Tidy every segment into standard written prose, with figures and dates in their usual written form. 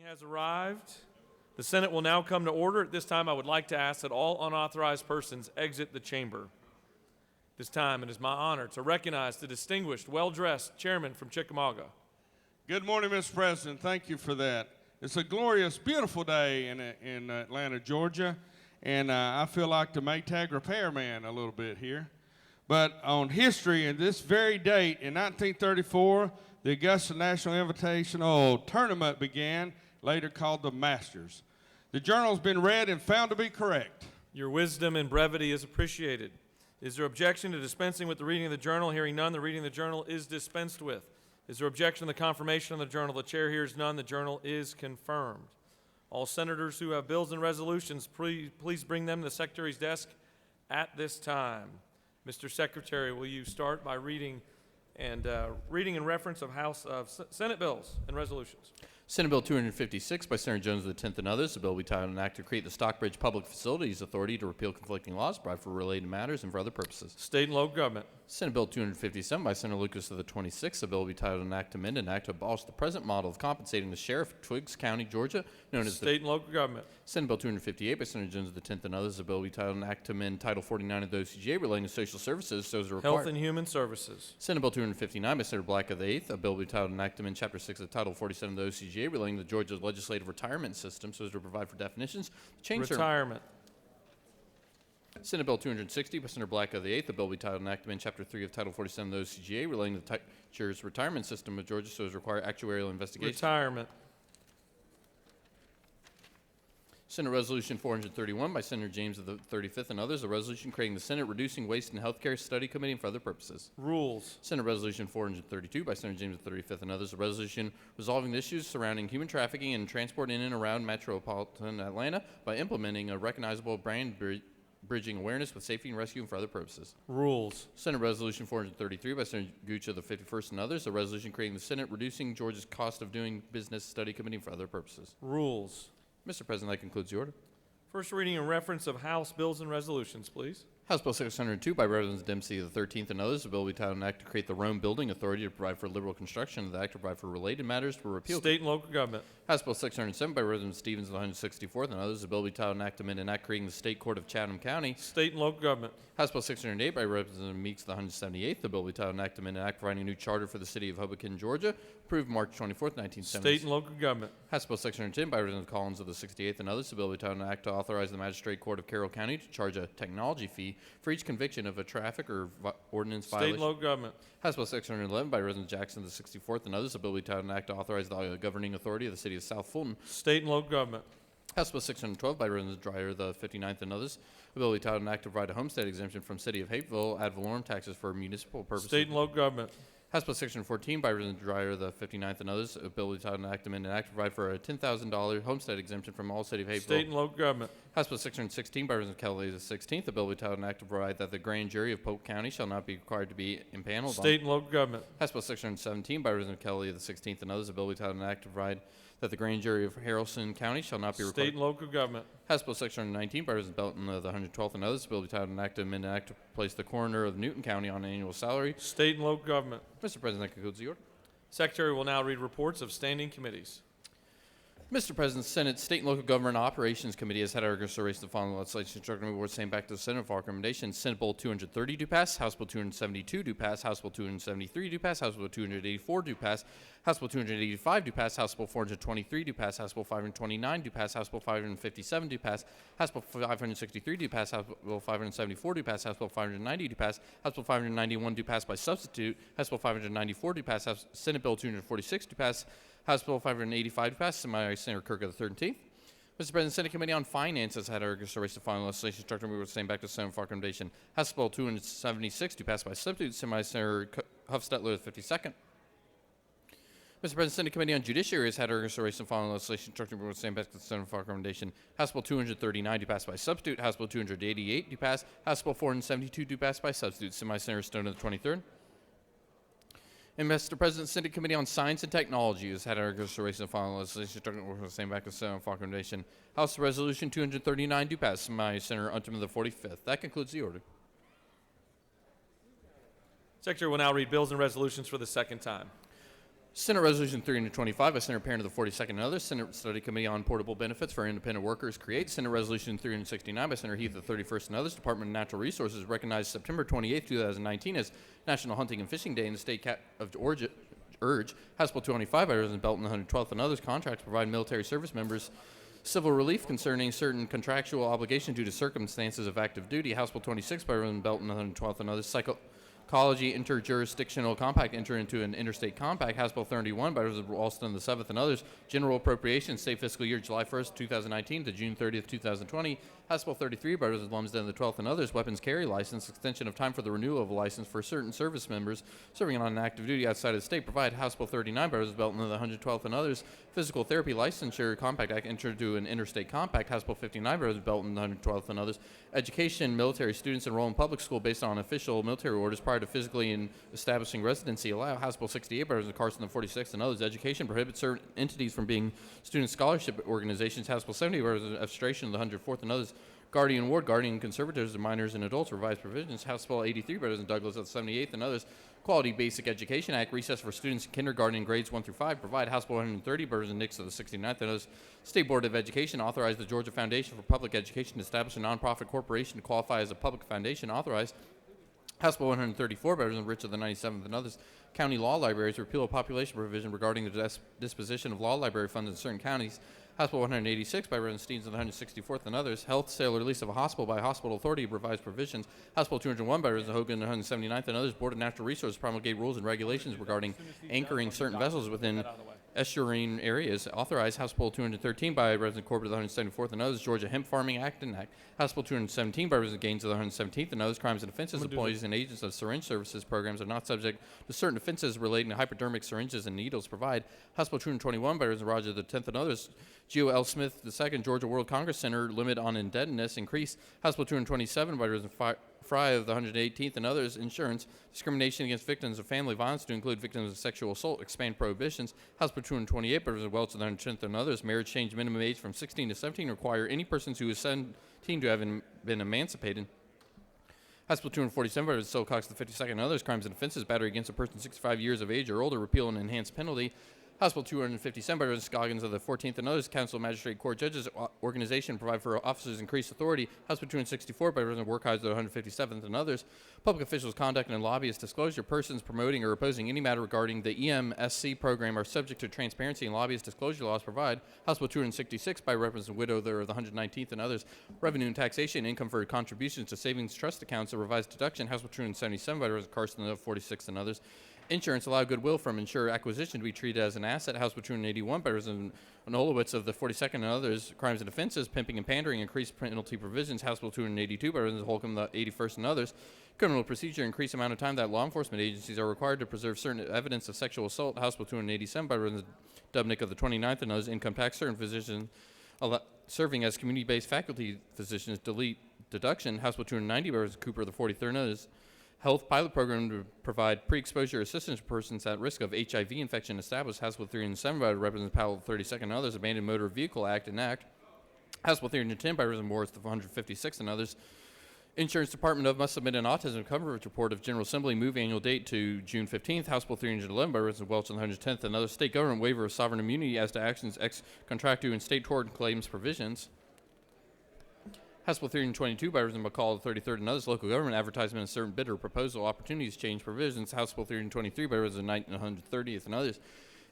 has arrived. The Senate will now come to order. At this time, I would like to ask that all unauthorized persons exit the chamber. This time, it is my honor to recognize the distinguished, well-dressed chairman from Chickamauga. Good morning, Mr. President. Thank you for that. It's a glorious, beautiful day in Atlanta, Georgia, and I feel like the Maytag repairman a little bit here. But on history, in this very date, in 1934, the Augusta National Invitational Tournament began, later called the Masters. The journal has been read and found to be correct. Your wisdom and brevity is appreciated. Is there objection to dispensing with the reading of the journal? Hearing none, the reading of the journal is dispensed with. Is there objection to the confirmation of the journal? The chair hears none. The journal is confirmed. All senators who have bills and resolutions, please bring them to the Secretary's desk at this time. Mr. Secretary, will you start by reading in reference of Senate bills and resolutions? Senate Bill 256 by Senator Jones of the 10th and others. The bill will be titled an act to create the Stockbridge Public Facilities Authority to repeal conflicting laws, provide for related matters, and for other purposes. State and local government. Senate Bill 257 by Senator Lucas of the 26th. The bill will be titled an act to amend an act to abolish the present model of compensating the sheriff of Twiggs County, Georgia, known as State and local government. Senate Bill 258 by Senator Jones of the 10th and others. The bill will be titled an act to amend Title 49 of the OCGA relating to social services so as to require Health and Human Services. Senate Bill 259 by Senator Black of the 8th. A bill will be titled an act to amend Chapter 6 of Title 47 of the OCGA relating to Georgia's legislative retirement system so as to provide for definitions. Change Retirement. Senate Bill 260 by Senator Black of the 8th. The bill will be titled an act to amend Chapter 3 of Title 47 of the OCGA relating to the teacher's retirement system of Georgia so as to require actuarial investigation. Retirement. Senate Resolution 431 by Senator James of the 35th and others, a resolution creating the Senate Reducing Waste in Healthcare Study Committee and for other purposes. Rules. Senate Resolution 432 by Senator James of the 35th and others, a resolution resolving the issues surrounding human trafficking and transport in and around metropolitan Atlanta by implementing a recognizable brand bridging awareness with safety and rescue and for other purposes. Rules. Senate Resolution 433 by Senator Gooch of the 51st and others, a resolution creating the Senate Reducing Georgia's Cost of Doing Business Study Committee and for other purposes. Rules. Mr. President, that concludes the order. First reading in reference of House bills and resolutions, please. House Bill 602 by Representatives Dempsey of the 13th and others, a bill will be titled an act to create the Rome Building Authority to provide for liberal construction of the act to provide for related matters for repeal. State and local government. House Bill 607 by Representative Stevens of the 164th and others, a bill will be titled an act to amend an act creating the State Court of Chatham County. State and local government. House Bill 608 by Representative Meeks of the 178th, the bill will be titled an act to amend an act providing a new charter for the city of Hoboken, Georgia, approved March 24th, 1970. State and local government. House Bill 610 by Representative Collins of the 68th and others, the bill will be titled an act to authorize the Magistrate Court of Carroll County to charge a technology fee for each conviction of a traffic or ordinance State violation. and local government. House Bill 611 by Representative Jackson of the 64th and others, a bill will be titled an act to authorize the governing authority of the city of South Fulton. State and local government. House Bill 612 by Representative Dreyer of the 59th and others, a bill will be titled an act to provide a homestead exemption from city of Hapeville ad valorem taxes for municipal purposes. State and local government. House Bill 614 by Representative Dreyer of the 59th and others, a bill will be titled an act to amend an act to provide for a $10,000 homestead exemption from all city of Hapeville. State and local government. House Bill 616 by Representative Kelly of the 16th, a bill will be titled an act to provide that the grand jury of Polk County shall not be required to be impaneled. State and local government. House Bill 617 by Representative Kelly of the 16th and others, a bill will be titled an act to provide that the grand jury of Harrelson County shall not be required. State and local government. House Bill 619 by Representative Belton of the 112th and others, a bill will be titled an act to amend an act to place the coroner of Newton County on an annual salary. State and local government. Mr. President, that concludes the order. Secretary will now read reports of standing committees. Mr. President, Senate State and Local Government Operations Committee has had our consideration of the following legislation instructing the board same back to the Senate for recommendation. Senate Bill 230 do pass, House Bill 272 do pass, House Bill 273 do pass, House Bill 284 do pass, House Bill 285 do pass, House Bill 423 do pass, House Bill 529 do pass, House Bill 557 do pass, House Bill 563 do pass, House Bill 574 do pass, House Bill 590 do pass, House Bill 591 do pass by substitute, House Bill 594 do pass, Senate Bill 246 do pass, House Bill 585 to pass, by Senator Kirk of the 13th. Mr. President, Senate Committee on Finance has had our consideration of final legislation instructing we will same back to the Senate for recommendation. House Bill 276 to pass by substitute, by Senator Huffstetler of the 52nd. Mr. President, Senate Committee on Judiciary has had our consideration of final legislation instructing we will same back to the Senate for recommendation. House Bill 239 to pass by substitute, House Bill 288 to pass, House Bill 472 to pass by substitute, by Senator Stone of the 23rd. And Mr. President, Senate Committee on Science and Technology has had our consideration of final legislation instructing the same back to the Senate for recommendation. House Resolution 239 do pass, by Senator Untum of the 45th. That concludes the order. Secretary will now read bills and resolutions for the second time. Senate Resolution 325 by Senator Parent of the 42nd and others. Senate Study Committee on Portable Benefits for Independent Workers creates. Senate Resolution 369 by Senator Heath of the 31st and others. Department of Natural Resources recognized September 28, 2019 as National Hunting and Fishing Day in the state of Georgia. House Bill 25 by Representative Belton and the 112th and others. Contract to provide military service members civil relief concerning certain contractual obligations due to circumstances of active duty. House Bill 26 by Representative Belton and the 112th and others. Psychology interjurisdictional compact enter into an interstate compact. House Bill 31 by Representative Alston the 7th and others. General appropriations state fiscal year July 1st, 2019 to June 30th, 2020. House Bill 33 by Representative Lumsden the 12th and others. Weapons carry license extension of time for the renewal of a license for certain service members serving on active duty outside of the state. Provide. House Bill 39 by Representative Belton and the 112th and others. Physical therapy licensure compact act enter into an interstate compact. House Bill 59 by Representative Belton and the 112th and others. Education military students enroll in public school based on official military orders prior to physically and establishing residency allow. House Bill 68 by Representative Carson the 46th and others. Education prohibits certain entities from being student scholarship organizations. House Bill 70 by Representative Abstration of the 104th and others. Guardian Ward, guardian conservators of minors and adults, revised provisions. House Bill 83 by Representative Douglas of the 78th and others. Quality Basic Education Act, recess for students in kindergarten grades 1 through 5. Provide. House Bill 130 by Representative Nix of the 69th and others. State Board of Education authorize the Georgia Foundation for Public Education to establish a nonprofit corporation to qualify as a public foundation. Authorized. House Bill 134 by Representative Rich of the 97th and others. County law libraries repeal a population provision regarding the disposition of law library funds in certain counties. House Bill 186 by Representative Steens of the 164th and others. Health, sale, or release of a hospital by a hospital authority revised provisions. House Bill 201 by Representative Hogan of the 179th and others. Board of Natural Resources promulgate rules and regulations regarding anchoring certain vessels within estuarine areas. Authorized. House Bill 213 by Representative Corbett of the 174th and others. Georgia Hemp Farming Act and Act. House Bill 217 by Representative Gaines of the 117th and others. Crimes and offenses. Employees and agents of syringe services programs are not subject to certain offenses relating to hypodermic syringes and needles. Provide. House Bill 221 by Representative Roger the 10th and others. Geo L. Smith II, Georgia World Congress Center, limit on indebtedness increase. House Bill 227 by Representative Fry of the 118th and others. Insurance, discrimination against victims of family violence to include victims of sexual assault, expand prohibitions. House Bill 228 by Representative Welch of the 110th and others. Marriage change minimum age from 16 to 17. Require any persons who is 17 to have been emancipated. House Bill 247 by Representative Silcox the 52nd and others. Crimes and offenses, battery against a person 65 years of age or older, repeal and enhanced penalty. House Bill 257 by Representative Scoggins of the 14th and others. Council, Magistrate, Court, Judges, Organization, provide for officers increased authority. House Bill 264 by Representative Werkheiser of the 157th and others. Public officials' conduct and lobbyist disclosure. Persons promoting or opposing any matter regarding the EMSC program are subject to transparency and lobbyist disclosure laws. Provide. House Bill 266 by Representative Widow of the 119th and others. Revenue and taxation, income for contributions to savings trust accounts, a revised deduction. House Bill 277 by Representative Carson of the 46th and others. Insurance, allow goodwill from insurer acquisition to be treated as an asset. House Bill 281 by Representative Nolowitz of the 42nd and others. Crimes and offenses, pimping and pandering, increased penalty provisions. House Bill 282 by Representative Holcomb, the 81st and others. Criminal procedure, increased amount of time that law enforcement agencies are required to preserve certain evidence of sexual assault. House Bill 287 by Representative Dubnik of the 29th and others. Income tax, certain physicians serving as community-based faculty physicians, delete deduction. House Bill 290 by Representative Cooper of the 43rd and others. Health pilot program to provide pre-exposure assistance to persons at risk of HIV infection established. House Bill 307 by Representative Powell of the 32nd and others. Abandoned Motor Vehicle Act and Act. House Bill 310 by Representative Morris of 156th and others. Insurance Department of must submit an autism coverage report of General Assembly. Move annual date to June 15th. House Bill 311 by Representative Welch on the 110th and others. State government waiver of sovereign immunity as to actions ex contractu and state tort claims provisions. House Bill 322 by Representative McCall of the 33rd and others. Local government advertisement of certain bid or proposal opportunities change provisions. House Bill 323 by Representative Knight and the 130th and others.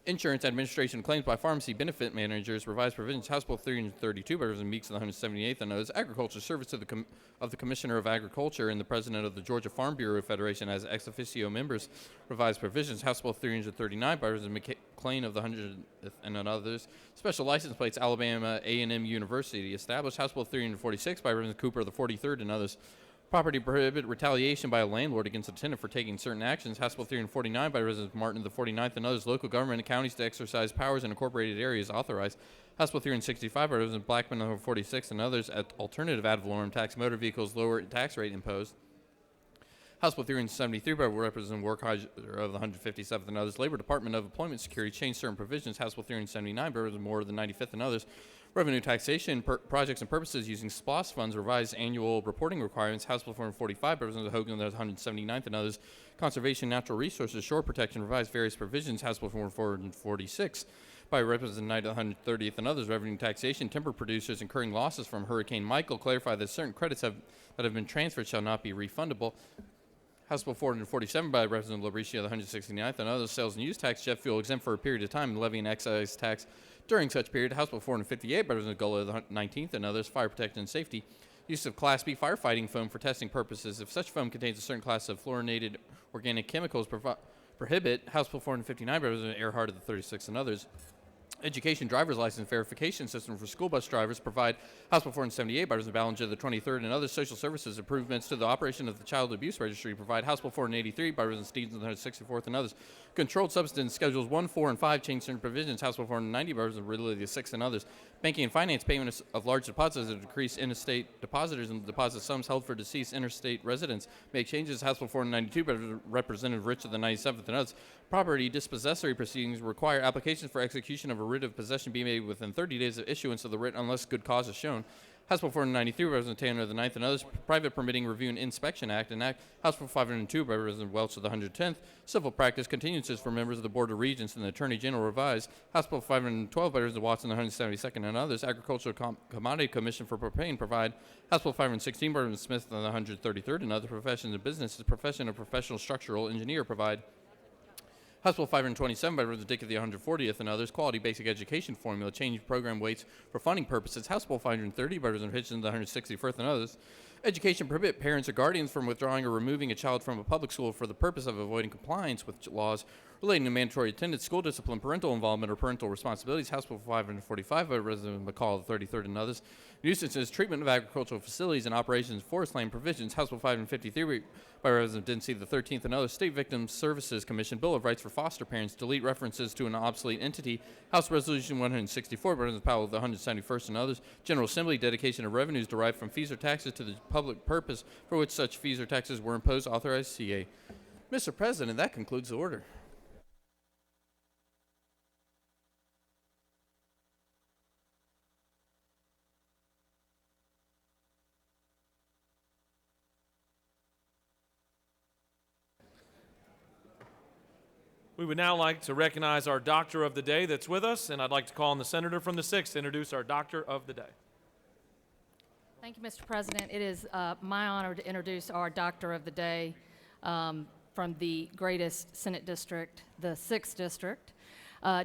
Insurance administration of claims by pharmacy benefit managers. Revised provisions. House Bill 332 by Representative Meeks of the 178th and others. Agriculture service to the Commissioner of Agriculture and the President of the Georgia Farm Bureau Federation as ex officio members. Revised provisions. House Bill 339 by Representative McClain of the 100th and others. Special license plates. Alabama A&M University established. House Bill 346 by Representative Cooper of the 43rd and others. Property prohibit retaliation by a landlord against a tenant for taking certain actions. House Bill 349 by Representative Martin of the 49th and others. Local government and counties to exercise powers in incorporated areas authorized. House Bill 365 by Representative Blackman of the 46th and others. At alternative ad valorem tax motor vehicles lower tax rate imposed. House Bill 373 by Representative Werkheiser of the 157th and others. Labor Department of Employment Security changed certain provisions. House Bill 379 by Representative Moore of the 95th and others. Revenue taxation projects and purposes using SPLOST funds, revised annual reporting requirements, House Bill 445 by Representative Hogan, the 179th, and others. Conservation, natural resources, shore protection, revised various provisions, House Bill 446 by Representative Knight, the 130th, and others. Revenue taxation, timber producers incurring losses from Hurricane Michael, clarify that certain credits that have been transferred shall not be refundable. House Bill 447 by Representative Labricia, the 169th, and others. Sales and use tax, jet fuel exempt for a period of time, and levy an excise tax during such period. House Bill 458 by Representative Gullo, the 19th, and others. Fire protection and safety. Use of Class B firefighting foam for testing purposes. If such foam contains a certain class of fluorinated organic chemicals, prohibit. House Bill 459 by Representative Earhart of the 36th, and others. Education driver's license verification system for school bus drivers, provide. House Bill 478 by Representative Ballinger, the 23rd, and other. Social services improvements to the operation of the child abuse registry, provide. House Bill 483 by Representative Stevens, the 164th, and others. Controlled substance schedules 1, 4, and 5 change certain provisions, House Bill 490 by Representative Ridley, the 6th, and others. Banking and finance payments of large deposits that decrease interstate depositors and deposit sums held for deceased interstate residents. Make changes, House Bill 492 by Representative Rich of the 97th, and others. Property dispossessory proceedings require applications for execution of a writ of possession be made within 30 days of issuance of the writ unless good cause is shown. House Bill 493 by Representative Tanner of the 9th, and others. Private Permitting Review and Inspection Act and Act. House Bill 502 by Representative Welch of the 110th. Civil practice continuances for members of the Board of Regents and the Attorney General revised. House Bill 512 by Representative Watson, the 172nd, and others. Agricultural Commodity Commission for propane provide. House Bill 516 by Representative Smith of the 133rd, and other. Professions and businesses. Profession of professional structural engineer provide. House Bill 527 by Representative Dick of the 140th, and others. Quality basic education formula, change program weights for funding purposes. House Bill 530 by Representative Hitchens, the 161st, and others. Education prohibit parents or guardians from withdrawing or removing a child from a public school for the purpose of avoiding compliance with laws relating to mandatory attendance, school discipline, parental involvement, or parental responsibilities. House Bill 545 by Representative McCall, the 33rd, and others. Nuisances, treatment of agricultural facilities and operations, forest land provisions. House Bill 553 by Representative Dempsey, the 13th, and others. State Victim Services Commission, Bill of Rights for Foster Parents, delete references to an obsolete entity. House Resolution 164 by Representative Powell, the 171st, and others. General Assembly, dedication of revenues derived from fees or taxes to the public purpose for which such fees or taxes were imposed, authorized CA. Mr. President, that concludes the order. We would now like to recognize our Doctor of the Day that's with us, and I'd like to call on the Senator from the 6th to introduce our Doctor of the Day. Thank you, Mr. President. It is my honor to introduce our Doctor of the Day from the greatest Senate district, the 6th District.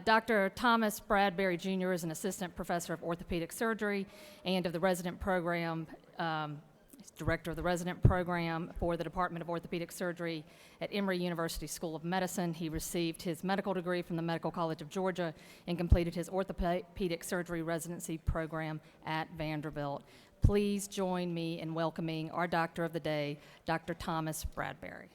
Dr. Thomas Bradbury, Jr. is an assistant professor of orthopedic surgery and of the resident program, director of the resident program for the Department of Orthopedic Surgery at Emory University School of Medicine. He received his medical degree from the Medical College of Georgia and completed his orthopedic surgery residency program at Vanderbilt. Please join me in welcoming our Doctor of the Day, Dr. Thomas Bradbury.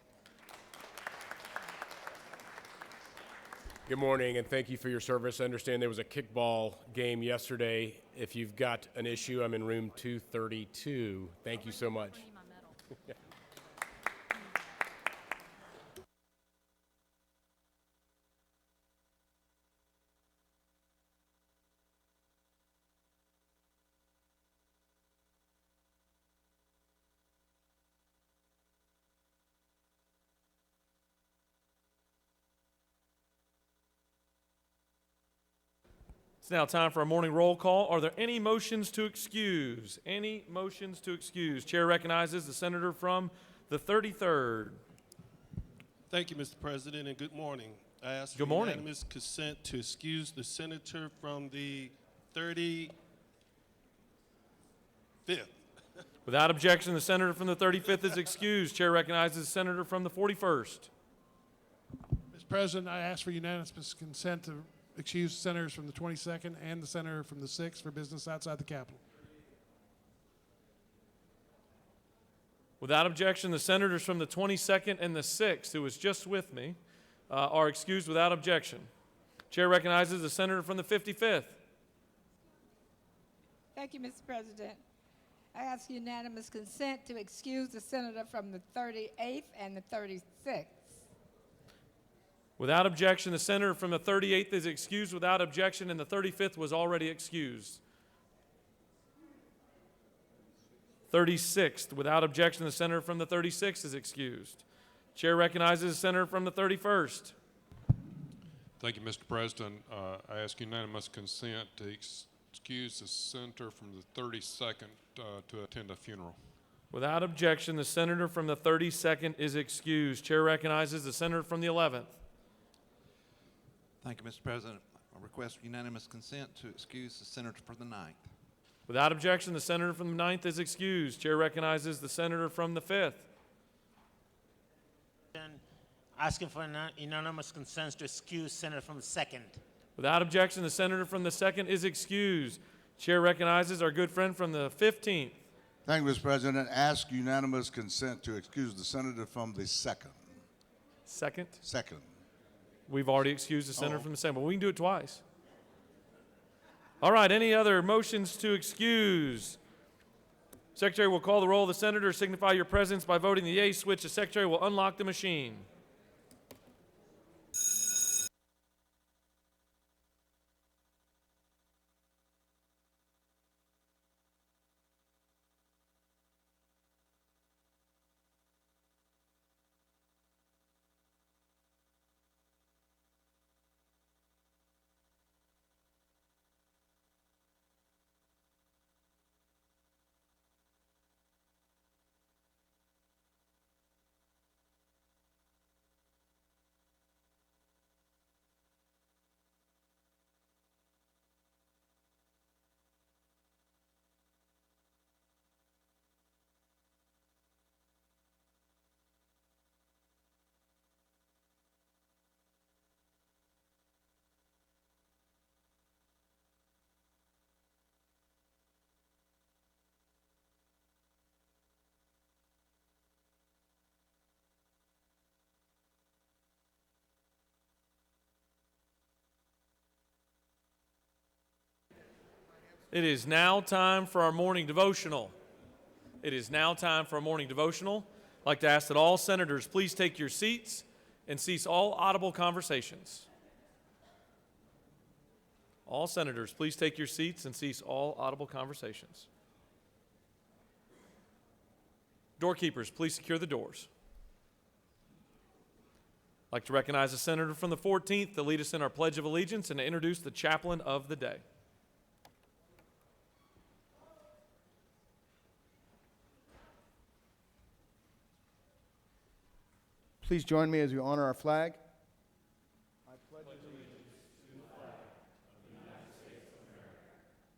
Good morning, and thank you for your service. I understand there was a kickball game yesterday. If you've got an issue, I'm in room 232. Thank you so much. It's now time for a morning roll call. Are there any motions to excuse? Any motions to excuse? Chair recognizes the Senator from the 33rd. Thank you, Mr. President, and good morning. I ask Good for morning. unanimous consent to excuse the senator from the 35th. Without objection, the Senator from the 35th is excused. Chair recognizes the Senator from the 41st. Mr. President, I ask for unanimous consent to excuse senators from the 22nd and the senator from the 6th for business outside the Capitol. Without objection, the Senators from the 22nd and the 6th, who was just with me, are excused without objection. Chair recognizes the Senator from the 55th. Thank you, Mr. President. I ask unanimous consent to excuse the senator from the 38th and the 36th. Without objection, the Senator from the 38th is excused without objection, and the 35th was already excused. 36th. Without objection, the senator from the 36th is excused. Chair recognizes the senator from the 31st. Thank you, Mr. President. I ask unanimous consent to excuse the senator from the 32nd to attend a funeral. Without objection, the senator from the 32nd is excused. Chair recognizes the senator from the 11th. Thank you, Mr. President. I request unanimous consent to excuse the senator from the 9th. Without objection, the senator from the 9th is excused. Chair recognizes the senator from the 5th. Asking for unanimous consent to excuse senator from the 2nd. Without objection, the senator from the 2nd is excused. Chair recognizes our good friend from the 15th. Thank you, Mr. President. Ask unanimous consent to excuse the senator from the 2nd. Second? Second. We've already excused the senator from the 2nd, but we can do it twice. All right, any other motions to excuse? Secretary will call the roll of the senator. Signify your presence by voting the yea switch. The secretary will unlock the machine. It is now time for our morning devotional. It is now time for a morning devotional. I'd like to ask that all senators please take your seats and cease all audible conversations. All senators, please take your seats and cease all audible conversations. Doorkeepers, please secure the doors. I'd like to recognize the senator from the 14th to lead us in our Pledge of Allegiance and to introduce the chaplain of the day. Please join me as we honor our flag. I pledge allegiance to the flag of the United States of America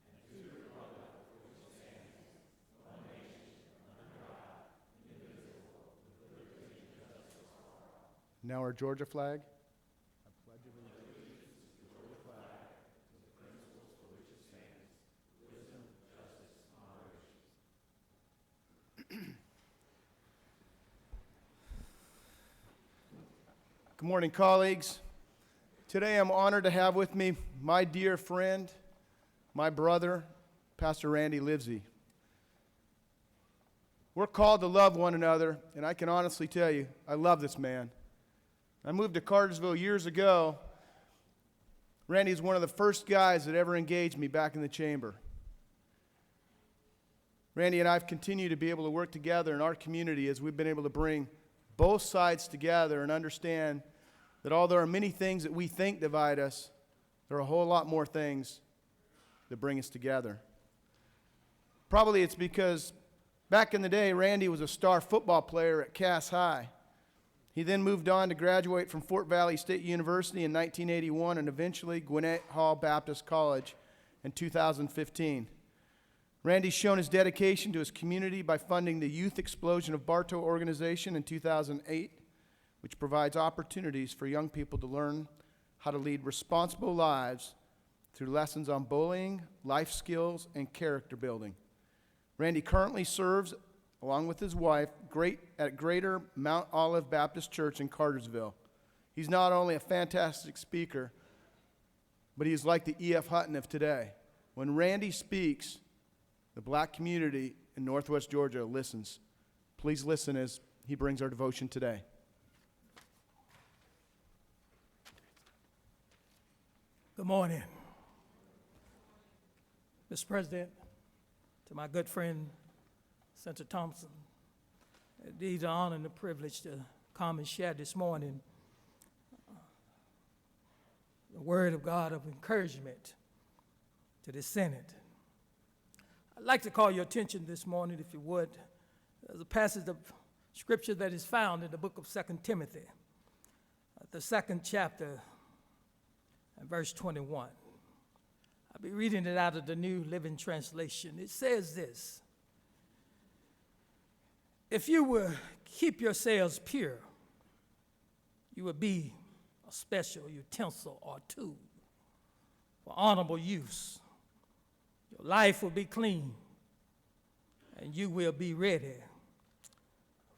and to the republic for which it stands, one nation, under God, indivisible, with liberty and justice for all. Now our Georgia flag. I pledge allegiance to the Georgia flag, to the principles for which it stands, wisdom, justice, moderation. Good morning, colleagues. Today I'm honored to have with me my dear friend, my brother, Pastor Randy Livesey. We're called to love one another, and I can honestly tell you, I love this man. I moved to Cartersville years ago. Randy is one of the first guys that ever engaged me back in the chamber. Randy and I have continued to be able to work together in our community as we've been able to bring both sides together and understand that although there are many things that we think divide us, there are a whole lot more things that bring us together. Probably it's because back in the day, Randy was a star football player at Cass High. He then moved on to graduate from Fort Valley State University in 1981 and eventually Gwinnett Hall Baptist College in 2015. Randy's shown his dedication to his community by funding the Youth Explosion of Bartow organization in 2008, which provides opportunities for young people to learn how to lead responsible lives through lessons on bullying, life skills, and character building. Randy currently serves, along with his wife, at Greater Mount Olive Baptist Church in Cartersville. He's not only a fantastic speaker, but he's like the E.F. Hutton of today. When Randy speaks, the black community in Northwest Georgia listens. Please listen as he brings our devotion today. Good morning. Mr. President, to my good friend, Senator Thompson. Indeed, an honor and a privilege to come and share this morning the word of God of encouragement to the Senate. I'd like to call your attention this morning, if you would, there's a passage of scripture that is found in the book of 2 Timothy, the 2nd chapter, and verse 21. I'll be reading it out of the New Living Translation. It says this: if you will keep yourselves pure, you will be a special utensil or tool for honorable use. Your life will be clean, and you will be ready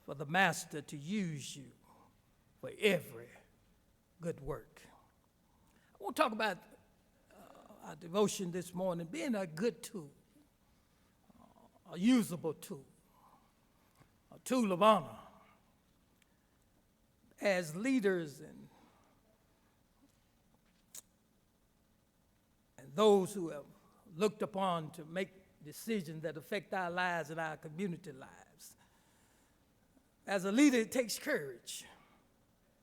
for the master to use you for every good work. I want to talk about our devotion this morning, being a good tool, a usable tool, a tool of honor. As leaders and those who have looked upon to make decisions that affect our lives and our community lives, as a leader, it takes courage,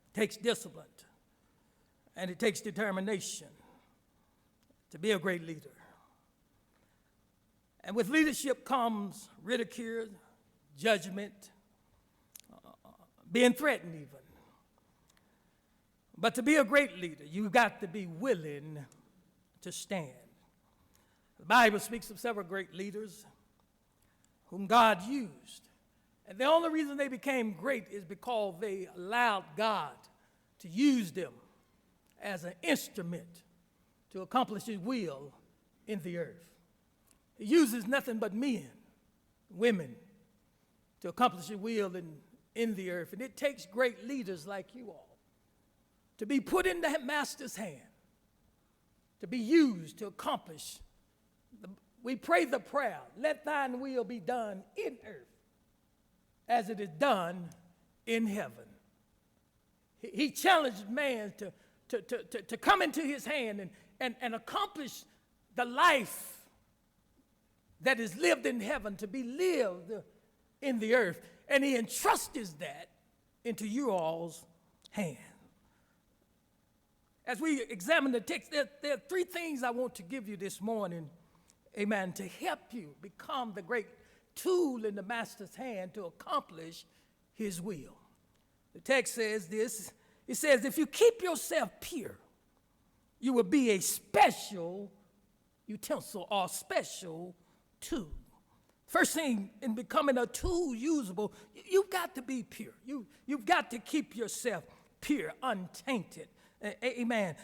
it takes discipline, and it takes determination to be a great leader. And with leadership comes ridicule, judgment, being threatened even. But to be a great leader, you've got to be willing to stand. The Bible speaks of several great leaders whom God used. And the only reason they became great is because they allowed God to use them as an instrument to accomplish his will in the earth. He uses nothing but men, women, to accomplish his will in the earth. And it takes great leaders like you all to be put in the master's hand, to be used to accomplish. We pray the prayer, let thine will be done in earth as it is done in heaven. He challenged man to come into his hand and accomplish the life that is lived in heaven to be lived in the earth. And he entrusts that into you all's hand. As we examine the text, there are three things I want to give you this morning, amen, to help you become the great tool in the master's hand to accomplish his will. The text says this. It says, if you keep yourself pure, you will be a special utensil or special tool. First thing in becoming a tool usable, you've got to be pure. You've got to keep yourself pure, untainted. Amen.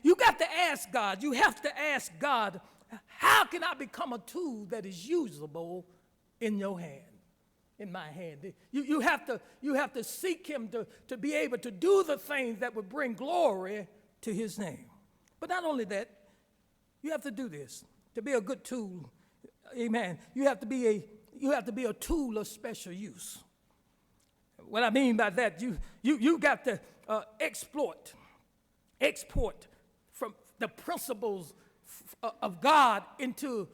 You got to ask God, you have to ask God, how can I become a tool that is usable in your hand, in my hand? You have to seek him to be able to do the things that would bring glory to his name. But not only that, you have to do this to be a good tool. Amen. You have to be a tool of special use. What I mean by that, you got to export from the principles of God into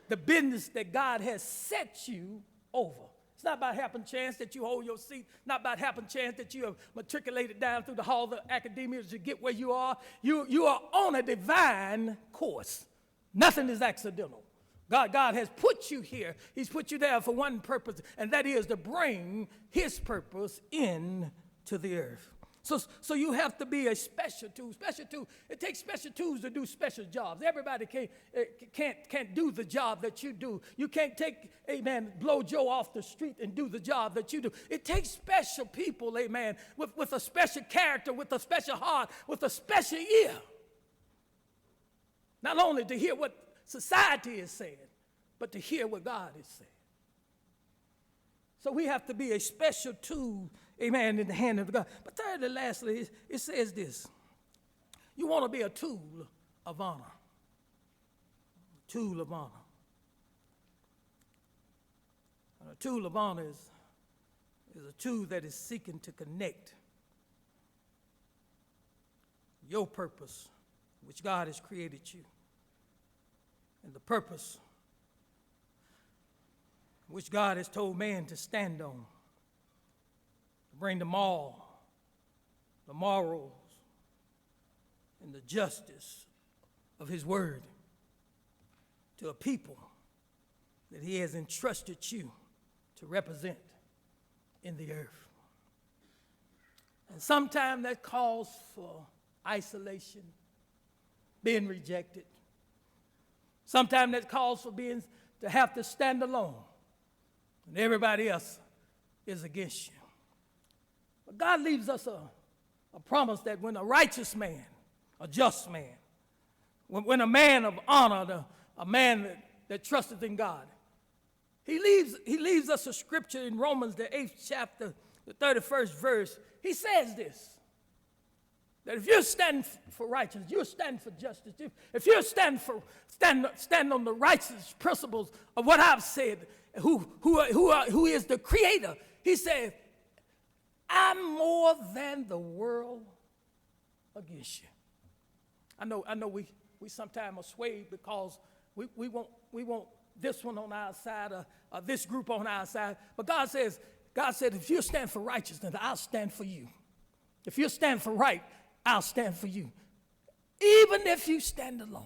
the business that God has set you over. It's not by happen chance that you hold your seat, not by happen chance that you have matriculated down through the hall of academia to get where you are. You are on a divine course. Nothing is accidental. God has put you here. He's put you there for one purpose, and that is to bring his purpose into the earth. So you have to be a special tool. Special tool. It takes special tools to do special jobs. Everybody can't do the job that you do. You can't take, amen, blow Joe off the street and do the job that you do. It takes special people, amen, with a special character, with a special heart, with a special ear. Not only to hear what society is saying, but to hear what God is saying. So we have to be a special tool, amen, in the hand of God. But thirdly, lastly, it says this. You want to be a tool of honor. A tool of honor. And a tool of honor is a tool that is seeking to connect your purpose, which God has created you, and the purpose which God has told man to stand on, to bring the morals, and the justice of his word to a people that he has entrusted you to represent in the earth. And sometimes that calls for isolation, being rejected. Sometimes that calls for to have to stand alone when everybody else is against you. But God leaves us a promise that when a righteous man, a just man, when a man of honor, a man that trusted in God, he leaves us a scripture in Romans, the 8th chapter, the 31st verse. He says this, that if you stand for righteousness, you stand for justice. If you stand on the righteous principles of what I've said, who is the creator, he said, I'm more than the world against you. I know we sometimes are swayed because we want this one on our side or this group on our side. But God said, if you stand for righteousness, I'll stand for you. If you stand for right, I'll stand for you. Even if you stand alone,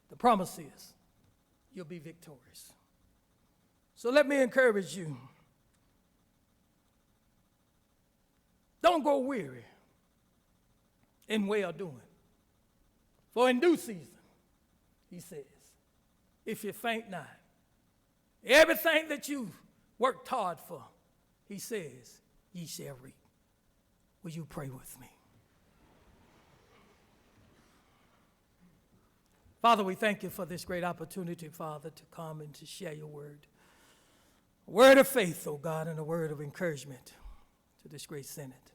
the promise is you'll be victorious. So let me encourage you. Don't grow weary in well-doing. For in due season, he says, if you faint not, everything that you've worked hard for, he says, ye shall reap. Will you pray with me? Father, we thank you for this great opportunity, Father, to come and to share your word. A word of faith, oh God, and a word of encouragement to this great Senate.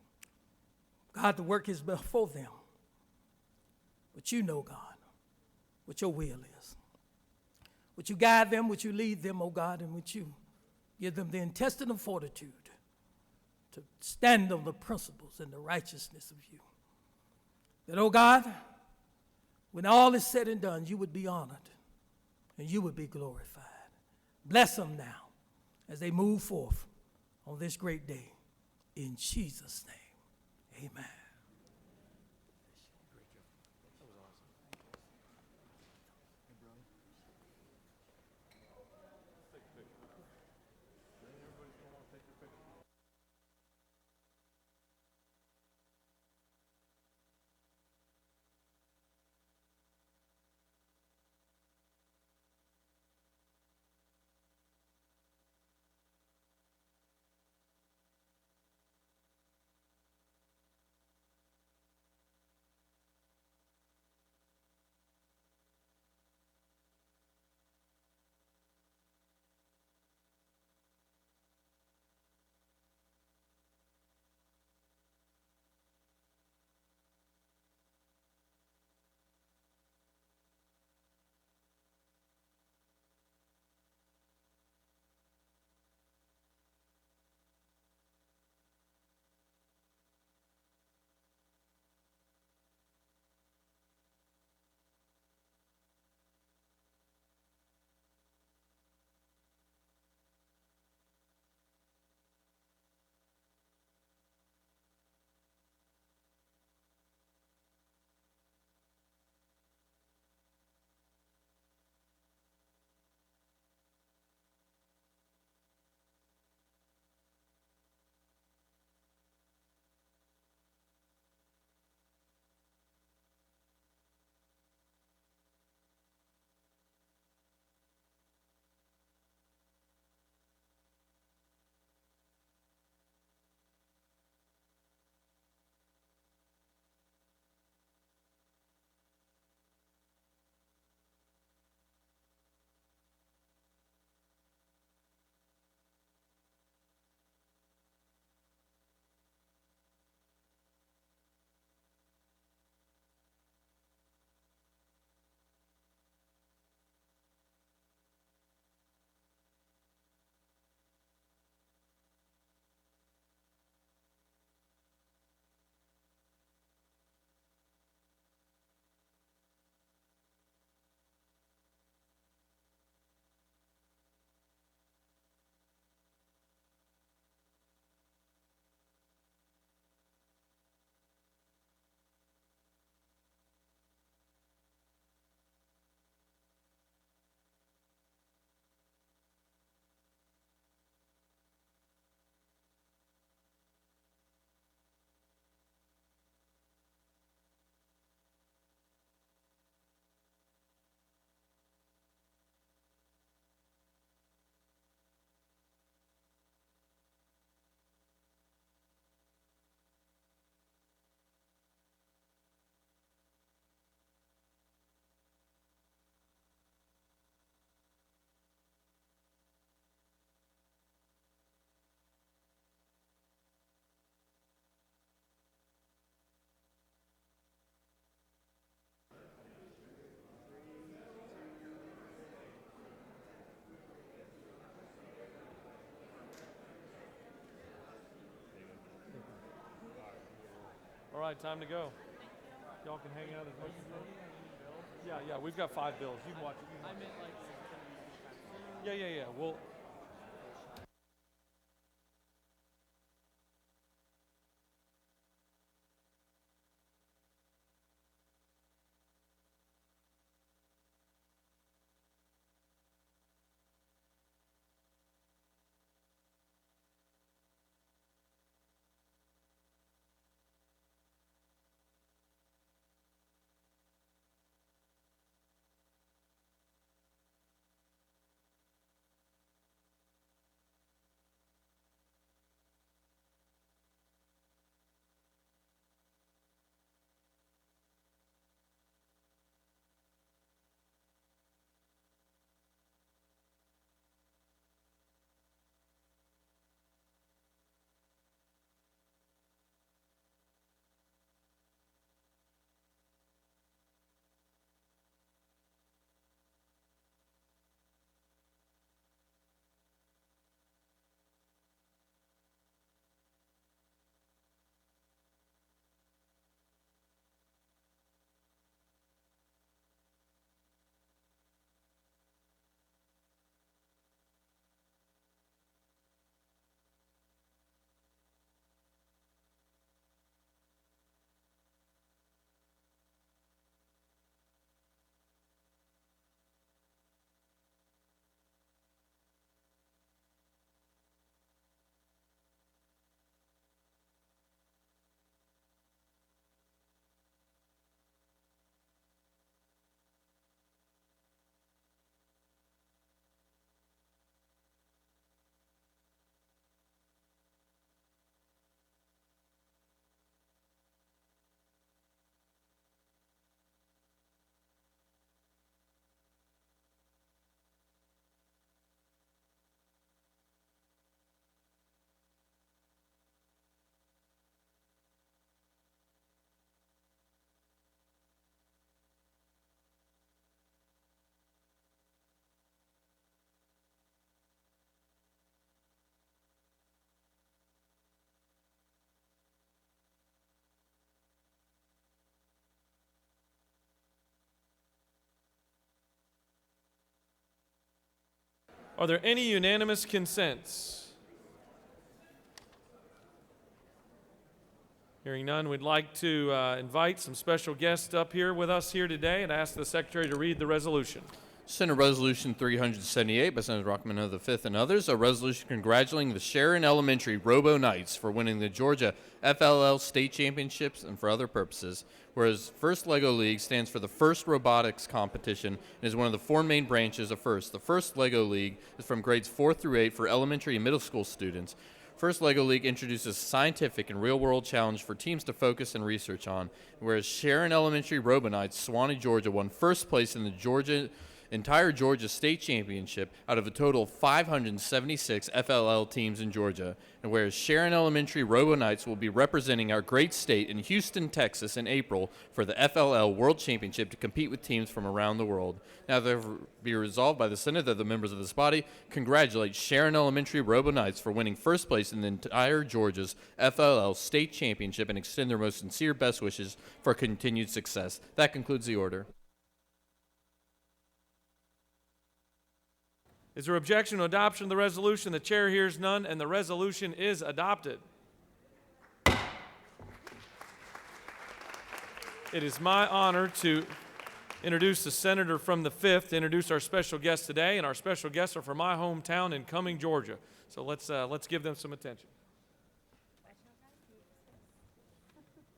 God, the work is before them. But you know, God, what your will is. Would you guide them, would you lead them, oh God, and would you give them the intestinal fortitude to stand on the principles and the righteousness of you. That, oh God, when all is said and done, you would be honored and you would be glorified. Bless them now as they move forth on this great day. In Jesus' name, amen. right, time to go. Y'all can hang out as much as you want. Yeah, we've got 5 bills. You can watch it. I meant like. Yeah. Well. Are there any unanimous consents? Hearing none, we'd like to invite some special guests up here with us here today and ask the Secretary to read the resolution. Senate Resolution 378 by Senator Rockman V and others, a resolution congratulating the Sharon Elementary Robo Knights for winning the Georgia FLL State Championships and for other purposes, whereas First LEGO League stands for the First Robotics Competition and is one of the 4 main branches of FIRST. The First LEGO League is from grades 4 through 8 for elementary and middle school students. First LEGO League introduces scientific and real-world challenge for teams to focus and research on, whereas Sharon Elementary Robo Knights, Suwanee, Georgia, won first place in the entire Georgia State Championship out of a total of 576 FLL teams in Georgia, and whereas Sharon Elementary Robo Knights will be representing our great state in Houston, Texas in April for the FLL World Championship to compete with teams from around the world. Now therefore be resolved by the Senate that the members of this body congratulate Sharon Elementary Robo Knights for winning first place in the entire Georgia's FLL State Championship and extend their most sincere best wishes for continued success. That concludes the order. Is there objection to adoption of the resolution? The chair hears none, and the resolution is adopted. It is my honor to introduce the senator from the 5th, to introduce our special guests today, and our special guests are from my hometown in Cumming, Georgia. So let's give them some attention.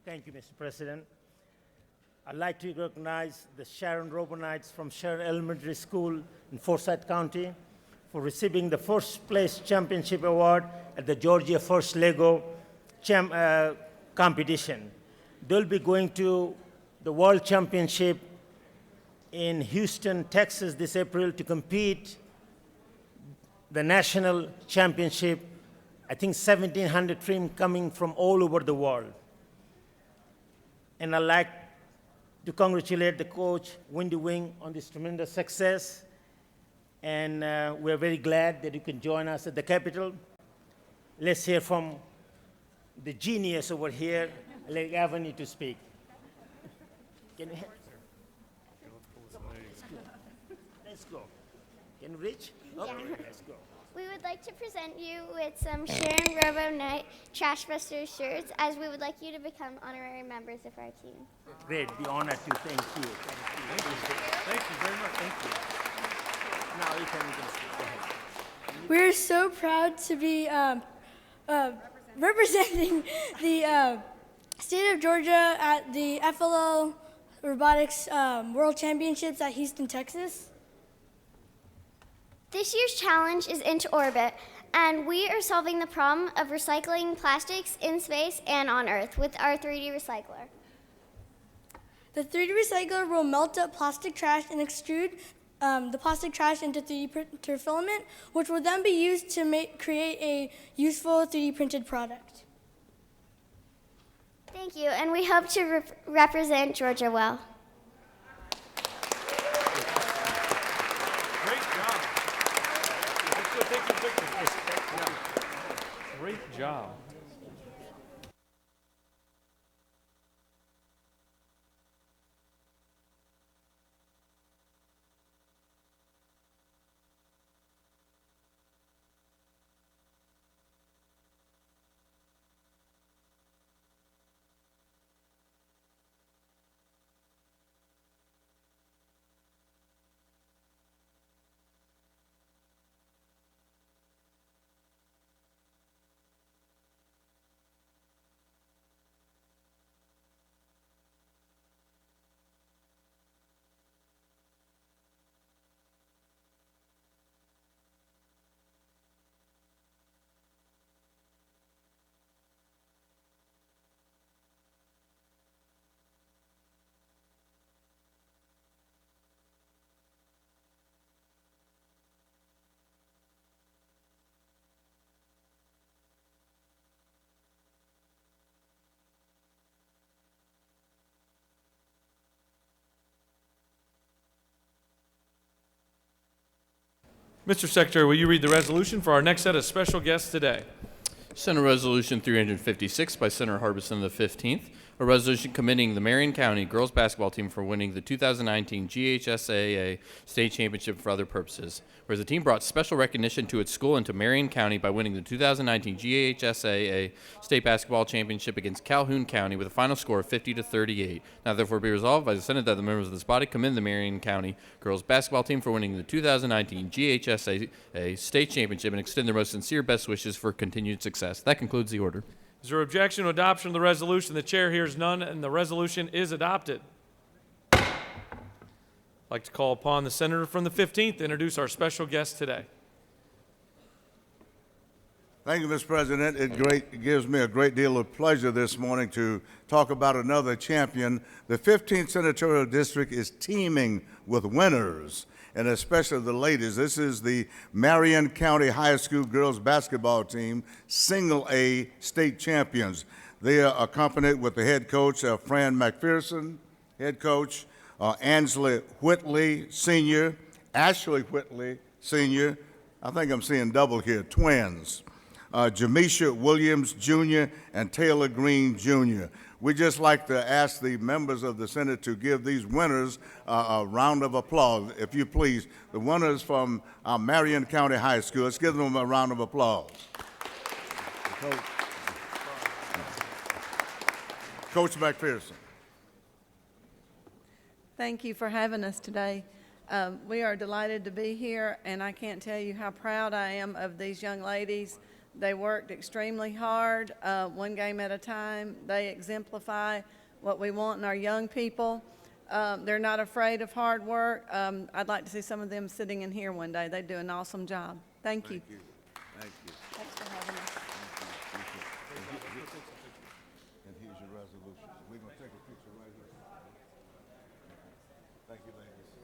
Thank you, Mr. President. I'd like to recognize the Sharon Robo Knights from Sharon Elementary School in Forsyth County for receiving the first place championship award at the Georgia First Lego competition. They'll be going to the World Championship in Houston, Texas this April to compete the national championship. I think 1,700 teams coming from all over the world. And I'd like to congratulate the coach, Wendy Wing, on this tremendous success. And we're very glad that you can join us at the Capitol. Let's hear from the genius over here, Let Avenue to speak. Can we Let's go. Can you reach? Okay, let's go. We would like to present you with some Sharon Robo Night Trash Busters shirts, as we would like you to become honorary members of our team. Great, be honored to. Thank you. Thank you. Thank you very much. Thank you. Now you can just go ahead. We're so proud to be representing the state of Georgia at the FLO Robotics World Championships at Houston, Texas. This year's challenge is Into Orbit, and we are solving the problem of recycling plastics in space and on Earth with our 3D recycler. The 3D recycler will melt up plastic trash and extrude the plastic trash into 3D printer filament, which will then be used to create a useful 3D printed product. Thank you, and we hope to represent Georgia well. Great job. Let's go take some pictures. Great job. Mr. Secretary, will you read the resolution for our next set of special guests today? Senate Resolution 356 by Senator Harbison the 15th, a resolution commending the Marion County girls basketball team for winning the 2019 GHSAA state championship for other purposes, whereas the team brought special recognition to its school and to Marion County by winning the 2019 GHSAA state basketball championship against Calhoun County with a final score of 50-38. Now therefore be resolved by the Senate that the members of this body commend the Marion County girls basketball team for winning the 2019 GHSAA state championship and extend their most sincere best wishes for continued success. That concludes the order. Is there objection to adoption of the resolution? The chair hears none, and the resolution is adopted. I'd like to call upon the senator from the 15th to introduce our special guest today. Thank you, Mr. President. It gives me a great deal of pleasure this morning to talk about another champion. The 15th Senatorial District is teeming with winners, and especially the ladies. This is the Marion County High School girls basketball team, single A state champions. They are accompanied with the head coach, Fran McPherson, head coach, Ansley Whitley, senior, Ashley Whitley, senior. I think I'm seeing double here, twins. Jamisha Williams, Jr., and Taylor Green, Jr. We'd just like to ask the members of the Senate to give these winners a round of applause, if you please. The winners from Marion County High School. Let's give them a round of applause. Coach McPherson. Thank you for having us today. We are delighted to be here, and I can't tell you how proud I am of these young ladies. They worked extremely hard, one game at a time. They exemplify what we want in our young people. They're not afraid of hard work. I'd like to see some of them sitting in here one day. They do an awesome job. Thank you. Thank you. Thanks for having us. And here's your resolution. We're going to take a picture right here. Thank you, ladies.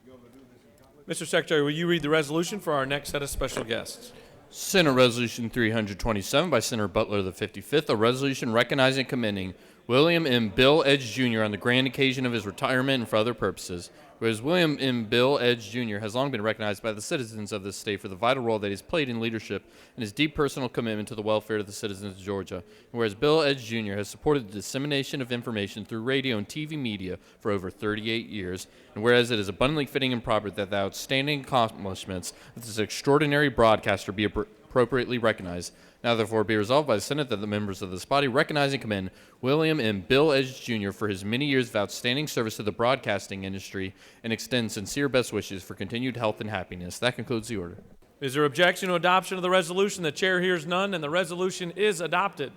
You want to do this in college? Mr. Secretary, will you read the resolution for our next set of special guests? Senate Resolution 327 by Senator Butler the 55th, a resolution recognizing and commending William M. Bill Edge Jr. on the grand occasion of his retirement and for other purposes. Whereas William M. Bill Edge Jr. has long been recognized by the citizens of this state for the vital role that he has played in leadership and his deep personal commitment to the welfare of the citizens of Georgia. And whereas Bill Edge Jr. has supported the dissemination of information through radio and TV media for over 38 years, and whereas it is abundantly fitting and proper that the outstanding accomplishments of this extraordinary broadcaster be appropriately recognized, now therefore be resolved by the Senate that the members of this body recognize and commend William M. Bill Edge Jr. for his many years of outstanding service to the broadcasting industry and extend sincere best wishes for continued health and happiness. That concludes the order. Is there objection to adoption of the resolution? The chair hears none, and the resolution is adopted.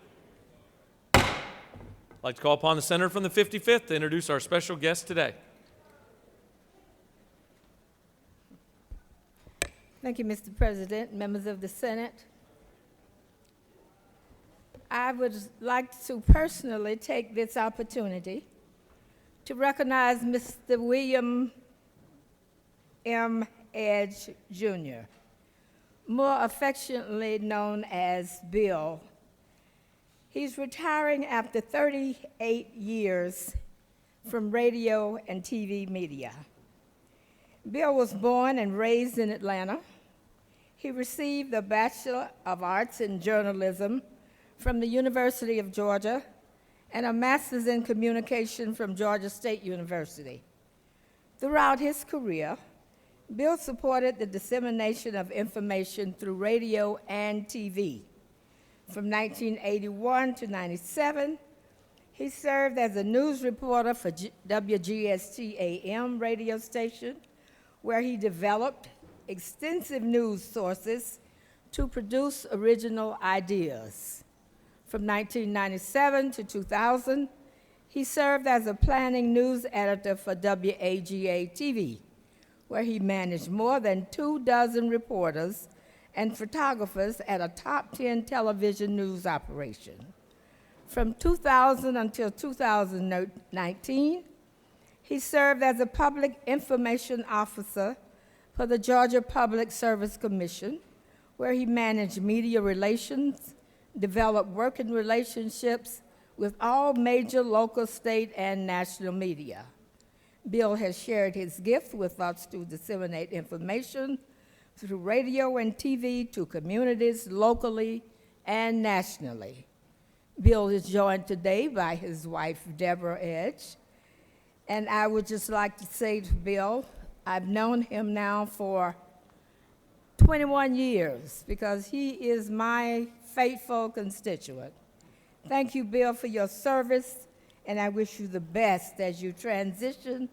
I'd like to call upon the senator from the 55th to introduce our special guest today. Thank you, Mr. President, members of the Senate. I would like to personally take this opportunity to recognize Mr. William M. Edge Jr., more affectionately known as Bill. He's retiring after 38 years from radio and TV media. Bill was born and raised in Atlanta. He received a Bachelor of Arts in Journalism from the University of Georgia and a Master's in Communication from Georgia State University. Throughout his career, Bill supported the dissemination of information through radio and TV. From 1981 to 97, he served as a news reporter for WGST-AM radio station, where he developed extensive news sources to produce original ideas. From 1997 to 2000, he served as a planning news editor for WAGA-TV, where he managed more than 24 reporters and photographers at a top 10 television news operation. From 2000 until 2019, he served as a public information officer for the Georgia Public Service Commission, where he managed media relations, developed working relationships with all major local, state, and national media. Bill has shared his gift with us to disseminate information through radio and TV to communities locally and nationally. Bill is joined today by his wife, Deborah Edge. And I would just like to say to Bill, I've known him now for 21 years because he is my faithful constituent. Thank you, Bill, for your service, and I wish you the best as you transition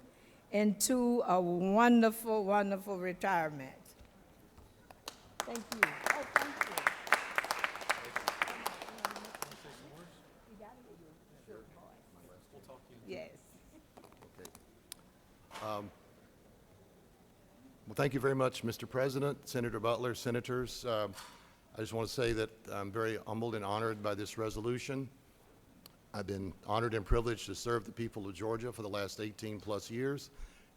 into a wonderful, wonderful retirement. Thank you. Oh, thank you. Yes. Well, thank you very much, Mr. President, Senator Butler, Senators. I just want to say that I'm very humbled and honored by this resolution. I've been honored and privileged to serve the people of Georgia for the last 18+ years,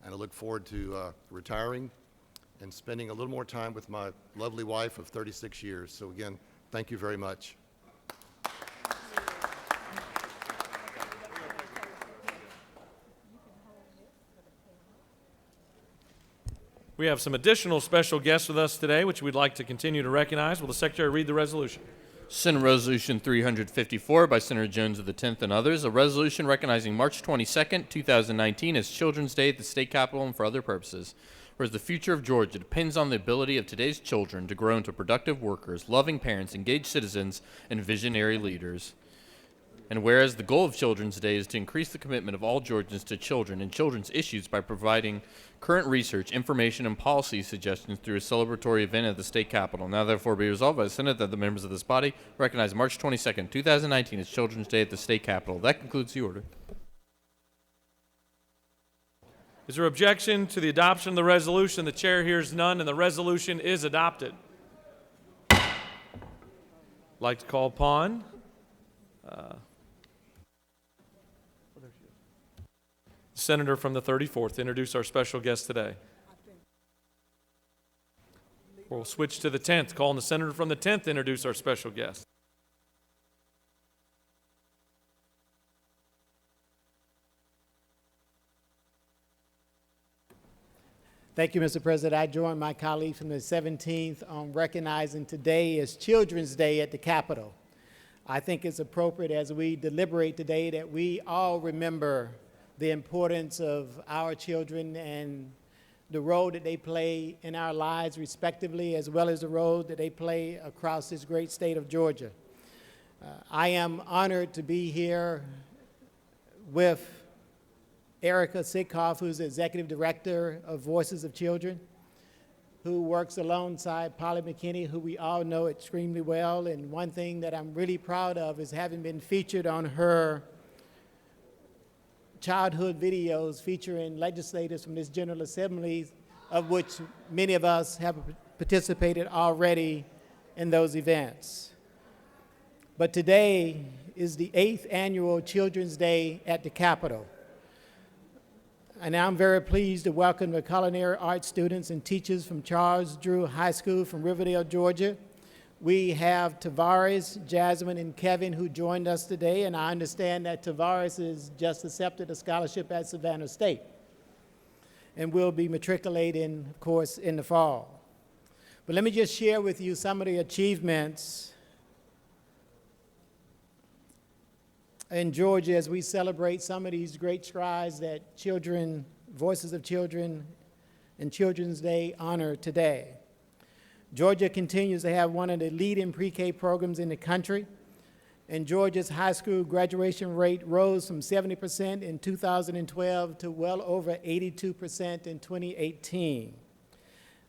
and I look forward to retiring and spending a little more time with my lovely wife of 36 years. So again, thank you very much. We have some additional special guests with us today, which we'd like to continue to recognize. Will the Secretary read the resolution? Senate Resolution 354 by Senator Jones of the 10th and others, a resolution recognizing March 22nd, 2019 as Children's Day at the State Capitol and for other purposes. Whereas the future of Georgia depends on the ability of today's children to grow into productive workers, loving parents, engaged citizens, and visionary leaders. And whereas the goal of Children's Day is to increase the commitment of all Georgians to children and children's issues by providing current research, information, and policy suggestions through a celebratory event at the state capitol. Now therefore be resolved by the Senate that the members of this body recognize March 22nd, 2019 as Children's Day at the state capitol. That concludes the order. Is there objection to the adoption of the resolution? The chair hears none, and the resolution is adopted. I'd like to call upon Senator from the 34th to introduce our special guest today. We'll switch to the 10th, calling the Senator from the 10th to introduce our special guest. Thank you, Mr. President. I join my colleagues from the 17th on recognizing today as Children's Day at the Capitol. I think it's appropriate as we deliberate today that we all remember the importance of our children and the role that they play in our lives respectively, as well as the role that they play across this great state of Georgia. I am honored to be here with Erica Sitkoff, who's the Executive Director of Voices of Children, who works alongside Polly McKinney, who we all know extremely well. And one thing that I'm really proud of is having been featured on her childhood videos featuring legislators from this General Assembly, of which many of us have participated already in those events. But today is the 8th annual Children's Day at the Capitol. And I'm very pleased to welcome the culinary arts students and teachers from Charles Drew High School from Riverdale, Georgia. We have Tavares, Jasmine, and Kevin who joined us today, and I understand that Tavares has just accepted a scholarship at Savannah State and will be matriculating, of course, in the fall. But let me just share with you some of the achievements in Georgia as we celebrate some of these great strides that children, Voices of Children, and Children's Day honor today. Georgia continues to have one of the leading pre-K programs in the country, and Georgia's high school graduation rate rose from 70% in 2012 to well over 82% in 2018.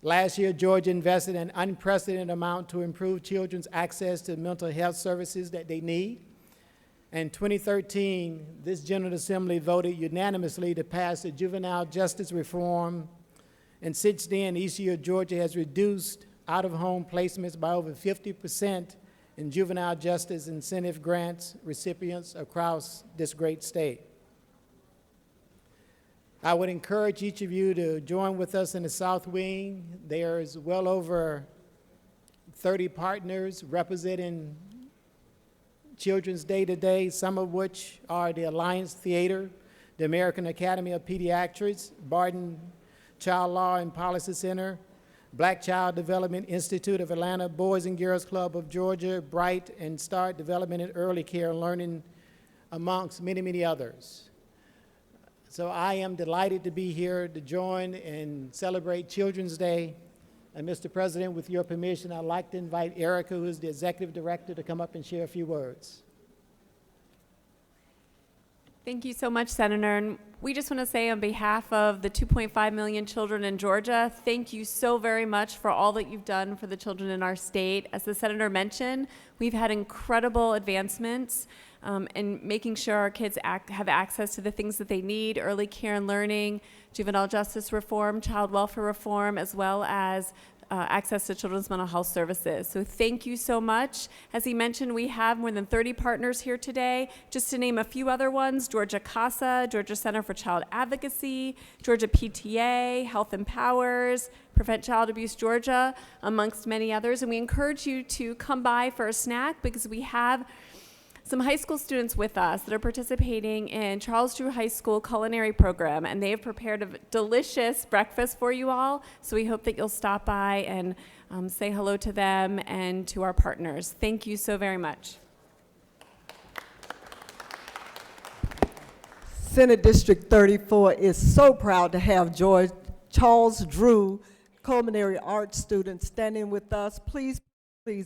Last year, Georgia invested an unprecedented amount to improve children's access to mental health services that they need. In 2013, this General Assembly voted unanimously to pass the juvenile justice reform, and since then, each year, Georgia has reduced out-of-home placements by over 50% in juvenile justice incentive grants recipients across this great state. I would encourage each of you to join with us in the South Wing. There's well over 30 partners representing Children's Day today, some of which are the Alliance Theater, the American Academy of Pediatrics, Barton Child Law and Policy Center, Black Child Development Institute of Atlanta, Boys and Girls Club of Georgia, Bright and Start Development and Early Care and Learning, amongst many, many others. So I am delighted to be here to join and celebrate Children's Day. And Mr. President, with your permission, I'd like to invite Erica, who is the Executive Director, to come up and share a few words. Thank you so much, Senator. And we just want to say on behalf of the 2.5 million children in Georgia, thank you so very much for all that you've done for the children in our state. As the Senator mentioned, we've had incredible advancements in making sure our kids have access to the things that they need, early care and learning, juvenile justice reform, child welfare reform, as well as access to children's mental health services. So thank you so much. As he mentioned, we have more than 30 partners here today. Just to name a few other ones: Georgia CASA, Georgia Center for Child Advocacy, Georgia PTA, Health Empowers, Prevent Child Abuse Georgia, amongst many others. And we encourage you to come by for a snack because we have some high school students with us that are participating in Charles Drew High School culinary program, and they have prepared a delicious breakfast for you all. So we hope that you'll stop by and say hello to them and to our partners. Thank you so very much. Senate District 34 is so proud to have Charles Drew culinary arts students standing with us. Please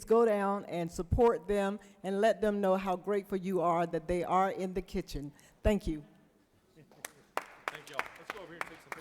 go down and support them and let them know how grateful you are that they are in the kitchen. Thank you. Thank y'all. Let's go over here and take some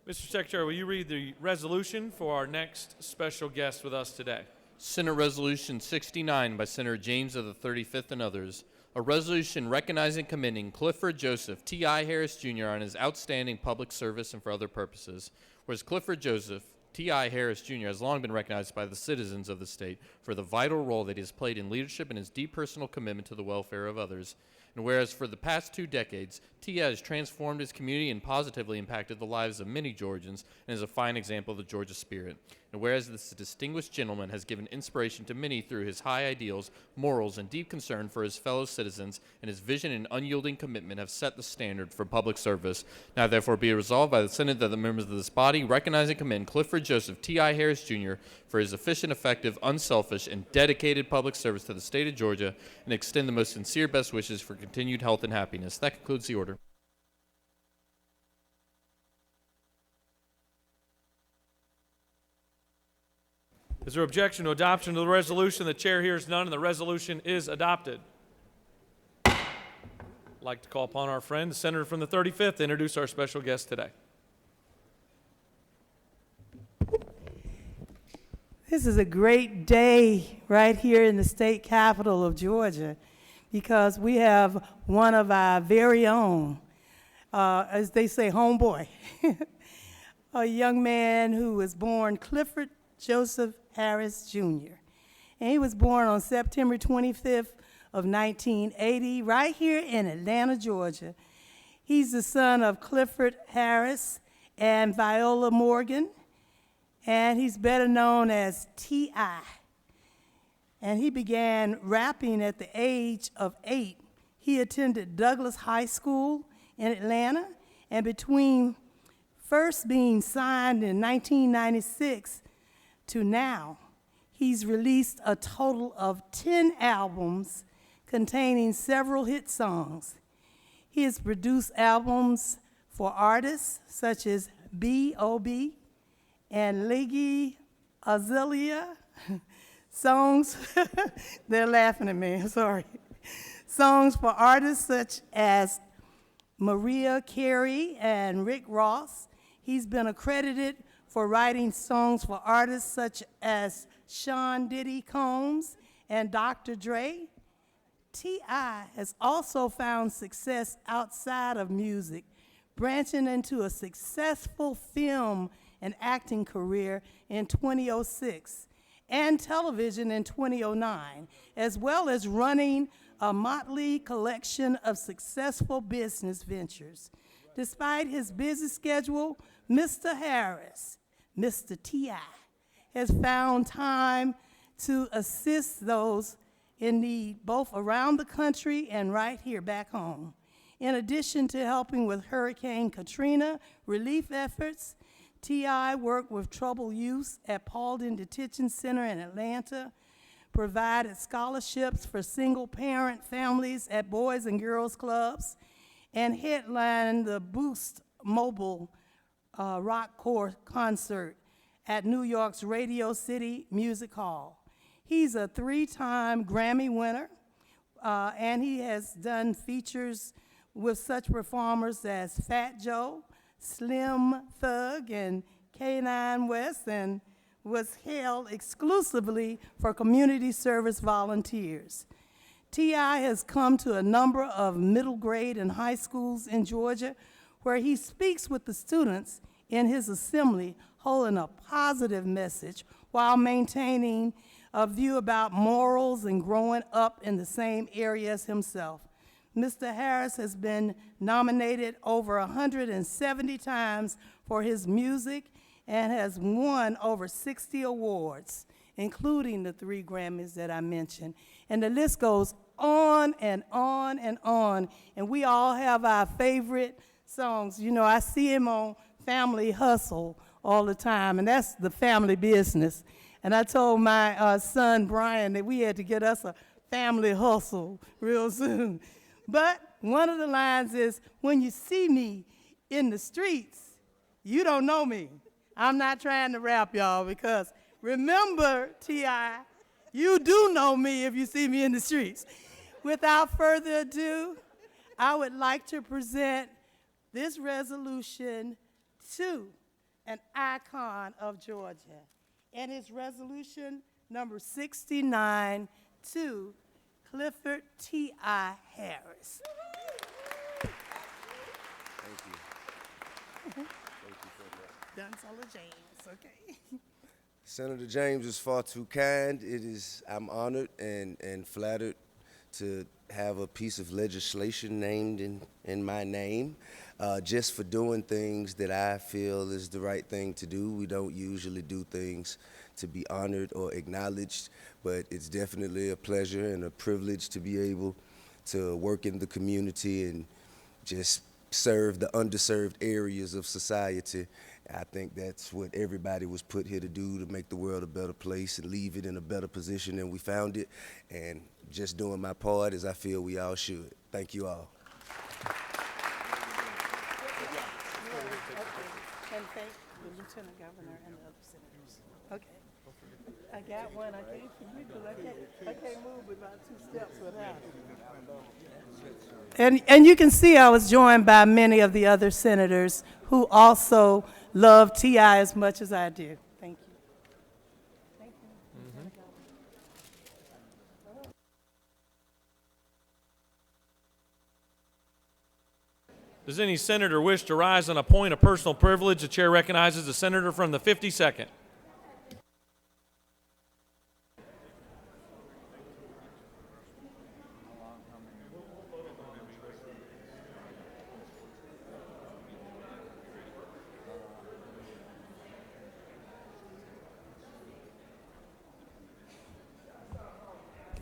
pictures. Mr. Secretary, will you read the resolution for our next special guest with us today? Senate Resolution 69 by Senator James of the 35th and others. A resolution recognizing and commending Clifford Joseph T.I. Harris Jr. on his outstanding public service and for other purposes. Whereas Clifford Joseph T.I. Harris Jr. has long been recognized by the citizens of the state for the vital role that he has played in leadership and his deep personal commitment to the welfare of others. And whereas for the past 2 decades, T.I. has transformed his community and positively impacted the lives of many Georgians and is a fine example of the Georgia spirit. And whereas this distinguished gentleman has given inspiration to many through his high ideals, morals, and deep concern for his fellow citizens, and his vision and unyielding commitment have set the standard for public service. Now therefore be it resolved by the Senate that the members of this body recognize and commend Clifford Joseph T.I. Harris Jr. for his efficient, effective, unselfish, and dedicated public service to the state of Georgia, and extend the most sincere best wishes for continued health and happiness. That concludes the order. Is there objection to adoption of the resolution? The chair hears none, and the resolution is adopted. I'd like to call upon our friend, the senator from the 35th, to introduce our special guest today. This is a great day right here in the state capital of Georgia because we have one of our very own, as they say, homeboy, a young man who was born Clifford Joseph Harris Jr. And he was born on September 25th of 1980 right here in Atlanta, Georgia. He's the son of Clifford Harris and Viola Morgan, and he's better known as T.I. And he began rapping at the age of 8. He attended Douglas High School in Atlanta, and between first being signed in 1996 to now, he's released a total of 10 albums containing several hit songs. He has produced albums for artists such as B.O.B. and Liggy Azalea. Songs, they're laughing at me, I'm sorry. Songs for artists such as Mariah Carey and Rick Ross. He's been accredited for writing songs for artists such as Sean Diddy Combs and Dr. Dre. T.I. has also found success outside of music, branching into a successful film and acting career in 2006 and television in 2009, as well as running a motley collection of successful business ventures. Despite his busy schedule, Mr. Harris, Mr. T.I., has found time to assist those in need both around the country and right here back home. In addition to helping with Hurricane Katrina relief efforts, T.I. worked with troubled youth at Paulden Detention Center in Atlanta, provided scholarships for single-parent families at Boys and Girls Clubs, and headlined the Boost Mobile Rock Core concert at New York's Radio City Music Hall. He's a 3-time Grammy winner, and he has done features with such performers as Fat Joe, Slim Thug, and K9 West, and was held exclusively for community service volunteers. T.I. has come to a number of middle grade and high schools in Georgia where he speaks with the students in his assembly, holding a positive message while maintaining a view about morals and growing up in the same area as himself. Mr. Harris has been nominated over 170 times for his music and has won over 60 awards, including the 3 Grammys that I mentioned. And the list goes on and on and on, and we all have our favorite songs. You know, I see him on Family Hustle all the time, and that's the family business. And I told my son, Brian, that we had to get us a family hustle real soon. But one of the lines is, when you see me in the streets, you don't know me. I'm not trying to rap, y'all, because remember, T.I., you do know me if you see me in the streets. Without further ado, I would like to present this resolution to an icon of Georgia, and it's resolution number 69 to Clifford T.I. Harris. Thank you. Thank you so much. Done, Senator James, okay. Senator James is far too kind. I'm honored and flattered to have a piece of legislation named in my name, just for doing things that I feel is the right thing to do. We don't usually do things to be honored or acknowledged, but it's definitely a pleasure and a privilege to be able to work in the community and just serve the underserved areas of society. I think that's what everybody was put here to do, to make the world a better place and leave it in a better position than we found it. And just doing my part as I feel we all should. Thank you all. And thank the Lieutenant Governor and the other senators. Okay. I got one. I gave for you because I can't move about 2 steps without it. And you can see I was joined by many of the other senators who also love T.I. as much as I do. Thank you. Thank you. Does any senator wish to rise on a point of personal privilege? The chair recognizes the senator from the 52nd.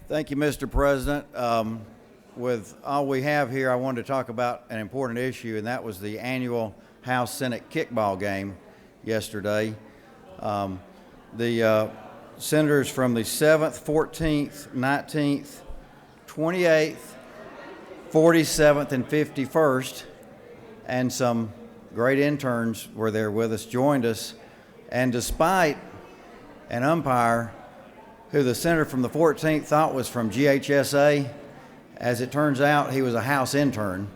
Thank you, Mr. President. With all we have here, I wanted to talk about an important issue, and that was the annual House-Senate kickball game yesterday. The senators from the 7th, 14th, 19th, 28th, 47th, and 51st, and some great interns were there with us, joined us, and despite an umpire who the senator from the 14th thought was from GHSA, as it turns out, he was a House intern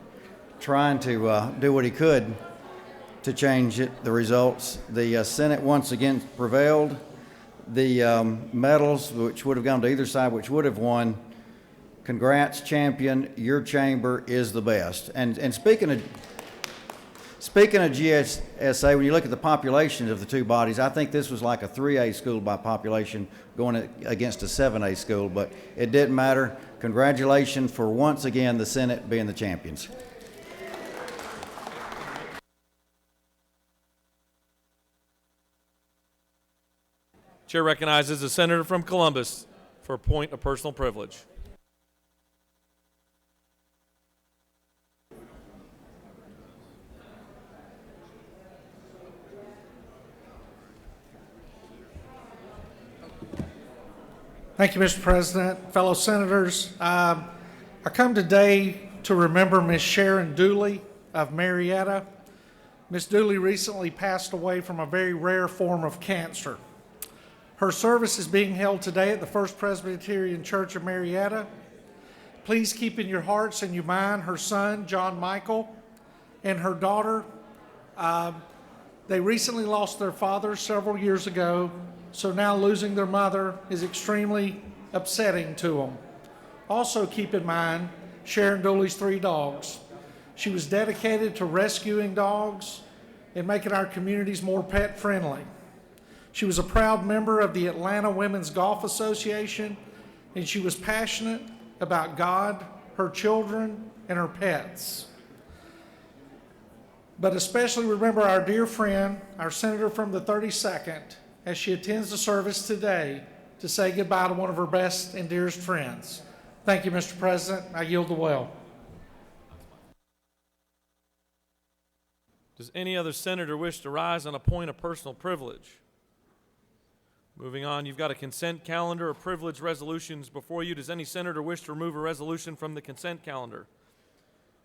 trying to do what he could to change the results. The Senate once again prevailed. The medals, which would have gone to either side, which would have won, congrats, champion, your chamber is the best. And speaking of GSSA, when you look at the populations of the two bodies, I think this was like a 3A school by population going against a 7A school, but it didn't matter. Congratulations for once again the Senate being the champions. Chair recognizes the senator from Columbus for a point of personal privilege. Thank you, Mr. President, fellow senators. I come today to remember Ms. Sharon Dooley of Marietta. Ms. Dooley recently passed away from a very rare form of cancer. Her service is being held today at the First Presbyterian Church of Marietta. Please keep in your hearts and your mind her son, John Michael, and her daughter. They recently lost their father several years ago, so now losing their mother is extremely upsetting to them. Also keep in mind Sharon Dooley's 3 dogs. She was dedicated to rescuing dogs and making our communities more pet friendly. She was a proud member of the Atlanta Women's Golf Association, and she was passionate about God, her children, and her pets. But especially remember our dear friend, our senator from the 32nd, as she attends the service today to say goodbye to one of her best and dearest friends. Thank you, Mr. President. I yield the well. Does any other senator wish to rise on a point of personal privilege? Moving on, you've got a consent calendar of privilege resolutions before you. Does any senator wish to remove a resolution from the consent calendar?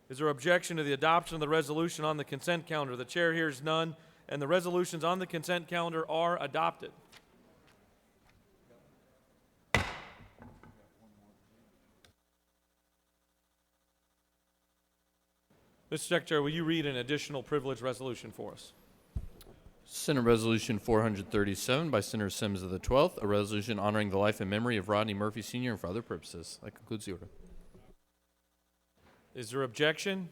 Is there objection to the adoption of the resolution on the consent calendar? The chair hears none, and the resolutions on the consent calendar are adopted. Mr. Secretary, will you read an additional privilege resolution for us? Senate Resolution 437 by Senator Sims of the 12th, a resolution honoring the life and memory of Rodney Murphy Sr. and for other purposes. That concludes the order. Is there objection?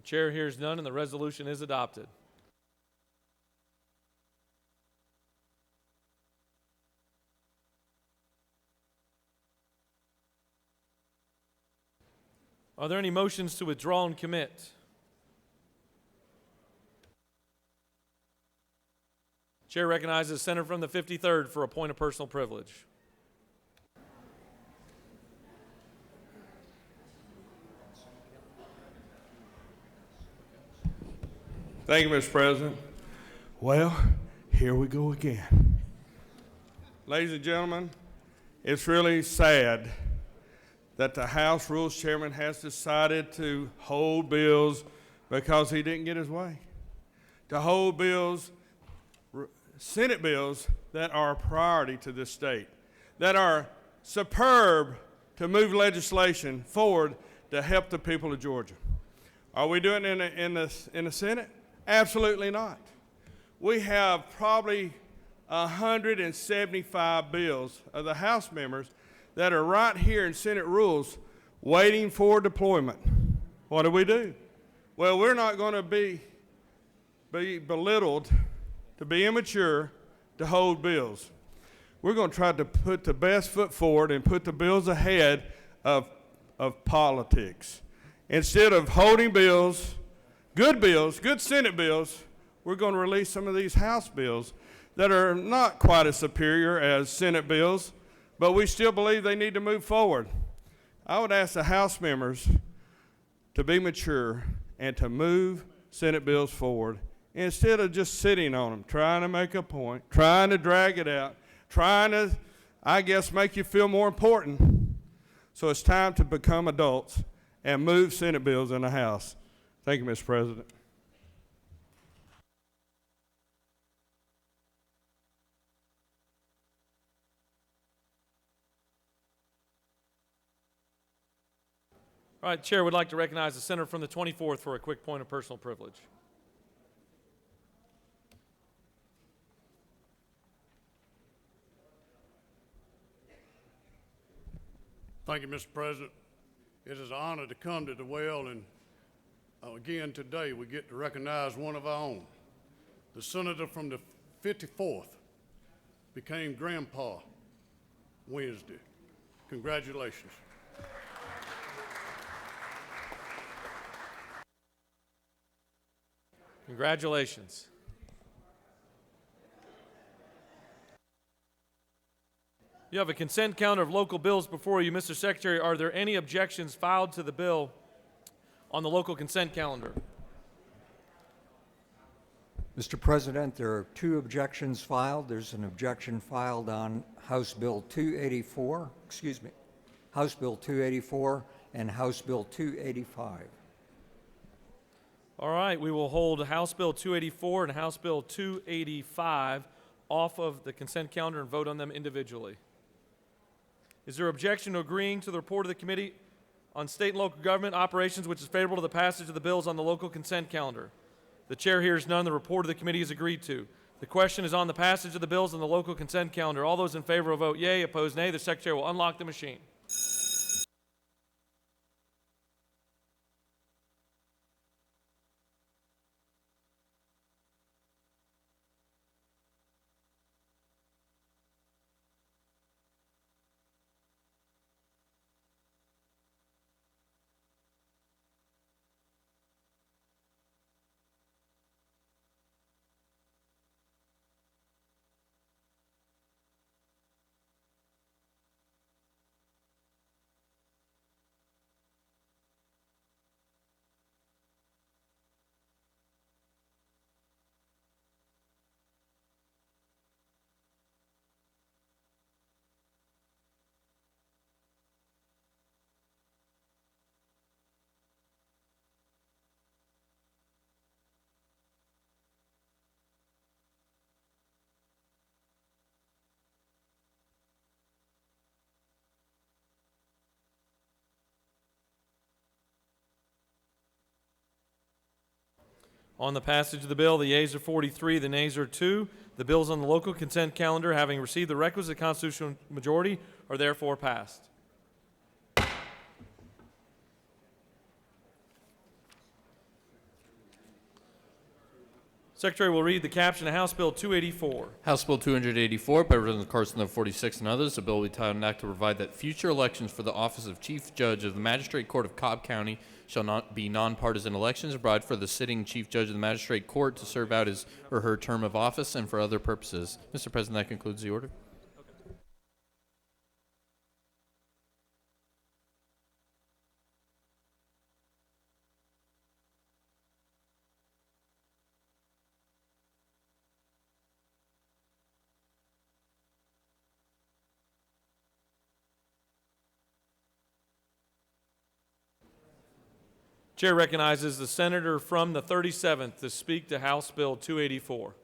The chair hears none, and the resolution is adopted. Are there any motions to withdraw and commit? Chair recognizes the senator from the 53rd for a point of personal privilege. Thank you, Mr. President. Well, here we go again. Ladies and gentlemen, it's really sad that the House Rules Chairman has decided to hold bills because he didn't get his way. To hold bills, Senate bills that are a priority to this state, that are superb to move legislation forward to help the people of Georgia. Are we doing it in the Senate? Absolutely not. We have probably 175 bills of the House members that are right here in Senate rules waiting for deployment. What do? Well, we're not going to be belittled, to be immature, to hold bills. We're going to try to put the best foot forward and put the bills ahead of politics. Instead of holding bills, good Senate bills, we're going to release some of these House bills that are not quite as superior as Senate bills, but we still believe they need to move forward. I would ask the House members to be mature and to move Senate bills forward instead of just sitting on them, trying to make a point, trying to drag it out, trying to, I guess, make you feel more important. So it's time to become adults and move Senate bills in the House. Thank you, Mr. President. All right, Chair would like to recognize the senator from the 24th for a quick point of personal privilege. Thank you, Mr. President. It is an honor to come to the well, and again today we get to recognize one of our own. The senator from the 54th became grandpa Wednesday. Congratulations. Congratulations. You have a consent calendar of local bills before you. Mr. Secretary, are there any objections filed to the bill on the local consent calendar? Mr. President, there are two objections filed. There's an objection filed on House Bill 284, House Bill 284 and House Bill 285. All right, we will hold House Bill 284 and House Bill 285 off of the consent calendar and vote on them individually. Is there objection to agreeing to the report of the Committee on State and Local Government Operations, which is favorable to the passage of the bills on the local consent calendar? The chair hears none. The report of the committee is agreed to. The question is on the passage of the bills on the local consent calendar. All those in favor will vote yea, opposed nay. The Secretary will unlock the machine. On the passage of the bill, the yeas are 43, the nays are 2. The bills on the local consent calendar, having received the requisite constitutional majority, are therefore passed. Secretary will read the caption of House Bill 284. House Bill 284 by Representative Carson of 46 and others, a bill will be titled an act to provide that future elections for the office of Chief Judge of the Magistrate Court of Cobb County shall not be nonpartisan elections, provide for the sitting Chief Judge of the Magistrate Court to serve out his or her term of office and for other purposes. Mr. President, that concludes the order. Chair recognizes the senator from the 37th to speak to House Bill 284.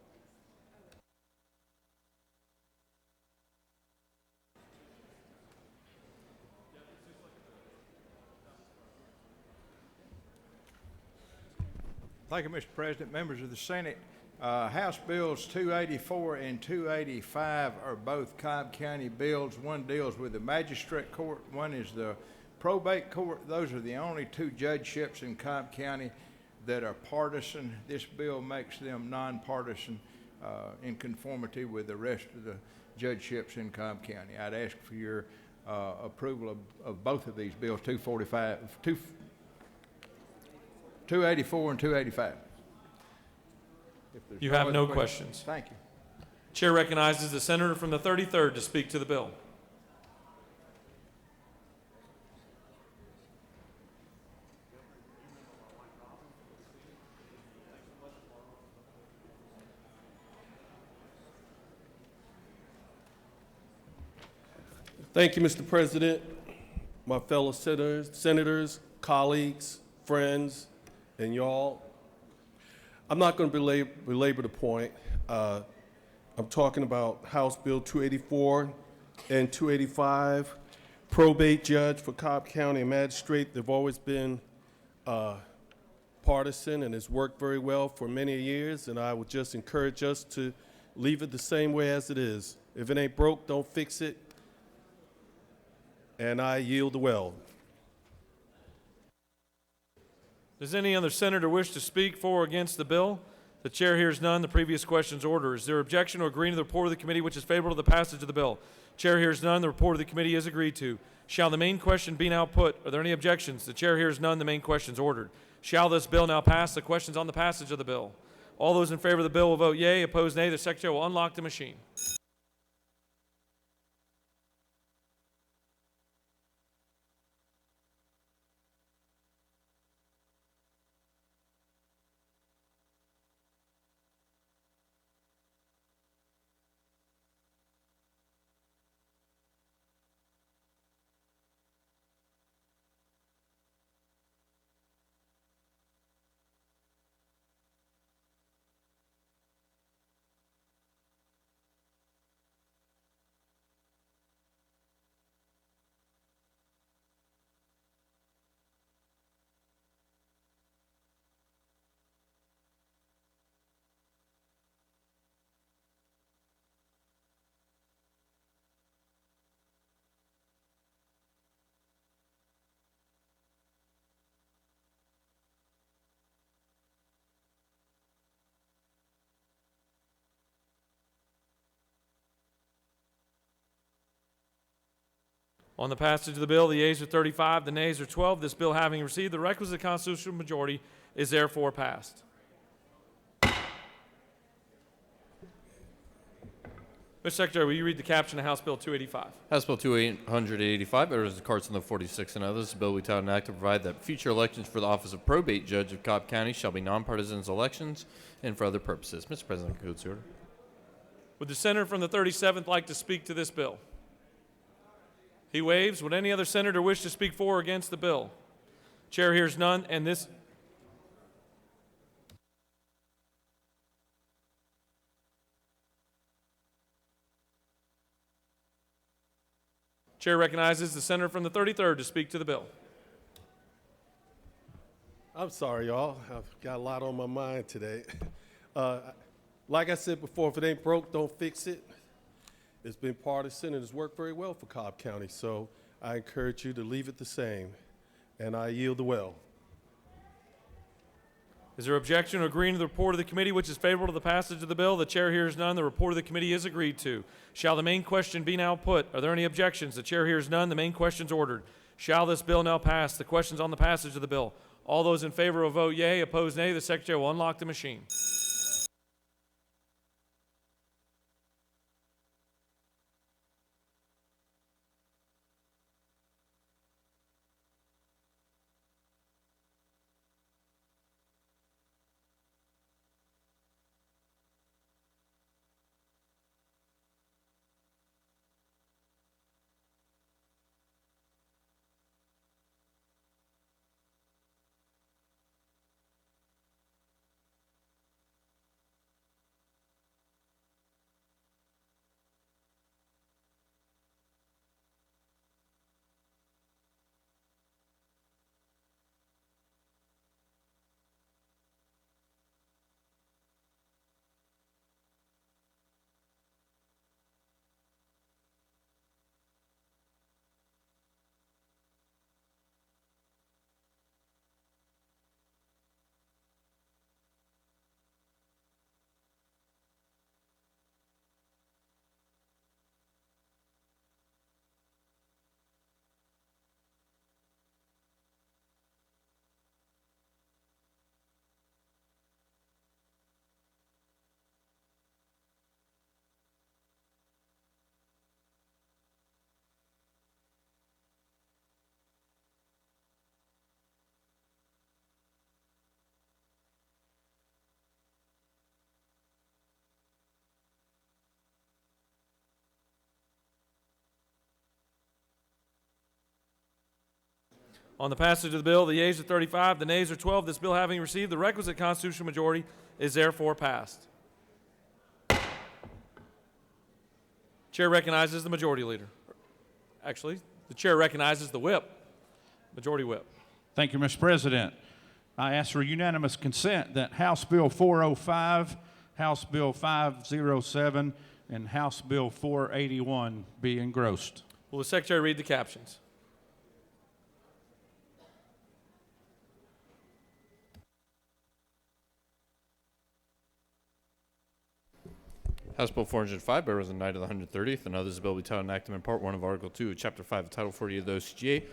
Thank you, Mr. President. Members of the Senate, House Bills 284 and 285 are both Cobb County bills. One deals with the magistrate court, one is the probate court. Those are the only two judgeships in Cobb County that are partisan. This bill makes them nonpartisan in conformity with the rest of the judgeships in Cobb County. I'd ask for your approval of both of these bills, 284 and 285. You have no questions. Thank you. Chair recognizes the senator from the 33rd to speak to the bill. Thank you, Mr. President, my fellow senators, colleagues, friends, and y'all. I'm not going to belabor the point. I'm talking about House Bill 284 and 285, probate judge for Cobb County magistrate. They've always been partisan and has worked very well for many years, and I would just encourage us to leave it the same way as it is. If it ain't broke, don't fix it. And I yield the well. Does any other senator wish to speak for or against the bill? The chair hears none. The previous question's order. Is there objection or agreeing to the report of the committee which is favorable to the passage of the bill? Chair hears none. The report of the committee is agreed to. Shall the main question be now put? Are there any objections? The chair hears none. The main question's ordered. Shall this bill now pass? The question's on the passage of the bill. All those in favor of the bill will vote yea. Opposed, nay. The secretary will unlock the machine. On the passage of the bill, the yeas are 35, the nays are 12. This bill, having received the requisite constitutional majority, is therefore passed. Mr. Secretary, will you read the caption of House Bill 285? House Bill 285 by Representative Carson of 46 and others, a bill we titled an act to provide that future elections for the office of probate judge of Cobb County shall be nonpartisan elections and for other purposes. Mr. President, concludes the order. Would the senator from the 37th like to speak to this bill? He waves. Would any other senator wish to speak for or against the bill? Chair hears none, and this... Chair recognizes the senator from the 33rd to speak to the bill. I'm sorry, y'all. I've got a lot on my mind today. Like I said before, if it ain't broke, don't fix it. It's been partisan and it's worked very well for Cobb County, so I encourage you to leave it the same, and I yield the well. Is there objection to agreeing to the report of the committee which is favorable to the passage of the bill? The chair hears none. The report of the committee is agreed to. Shall the main question be now put? Are there any objections? The chair hears none. The main question is ordered. Shall this bill now pass? The questions on the passage of the bill. All those in favor will vote yea. Opposed, nay. The secretary will unlock the machine. On the passage of the bill, the yeas are 35, the nays are 12. This bill having received the requisite constitutional majority is therefore passed. Chair recognizes the majority leader. Actually, the chair recognizes the whip, majority whip. Thank you, Mr. President. I ask for unanimous consent that House Bill 405, House Bill 507, and House Bill 481 be engrossed. Will the secretary read the captions? House Bill 405 by Resolution night of the 130th, and others, a bill be titled enactment part 1 of Article 2 of Chapter 5 of Title 40 of the OCGA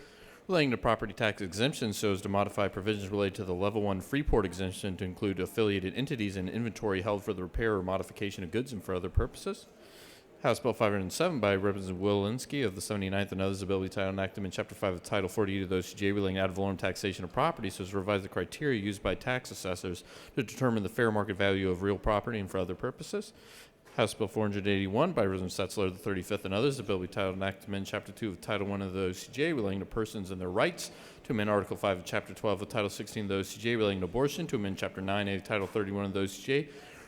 relating to property tax exemptions so as to modify provisions related to the Level 1 Freeport exemption to include affiliated entities and inventory held for the repair or modification of goods and for other purposes. House Bill 507 by Representative Willinsky of the 79th, and others, a bill be titled enactment Chapter 5 of Title 48 of the OCGA relating to ad valorem taxation of property so as to revise the criteria used by tax assessors to determine the fair market value of real property and for other purposes. House Bill 481 by Representative Setzler of the 35th and others, a bill be titled and act to amend Chapter 2 of Title 1 of the OCGA relating to persons and their rights, to amend Article 5 of Chapter 12 of Title 16 of the OCGA relating to abortion, to amend Chapter 9A of Title 31 of the OCGA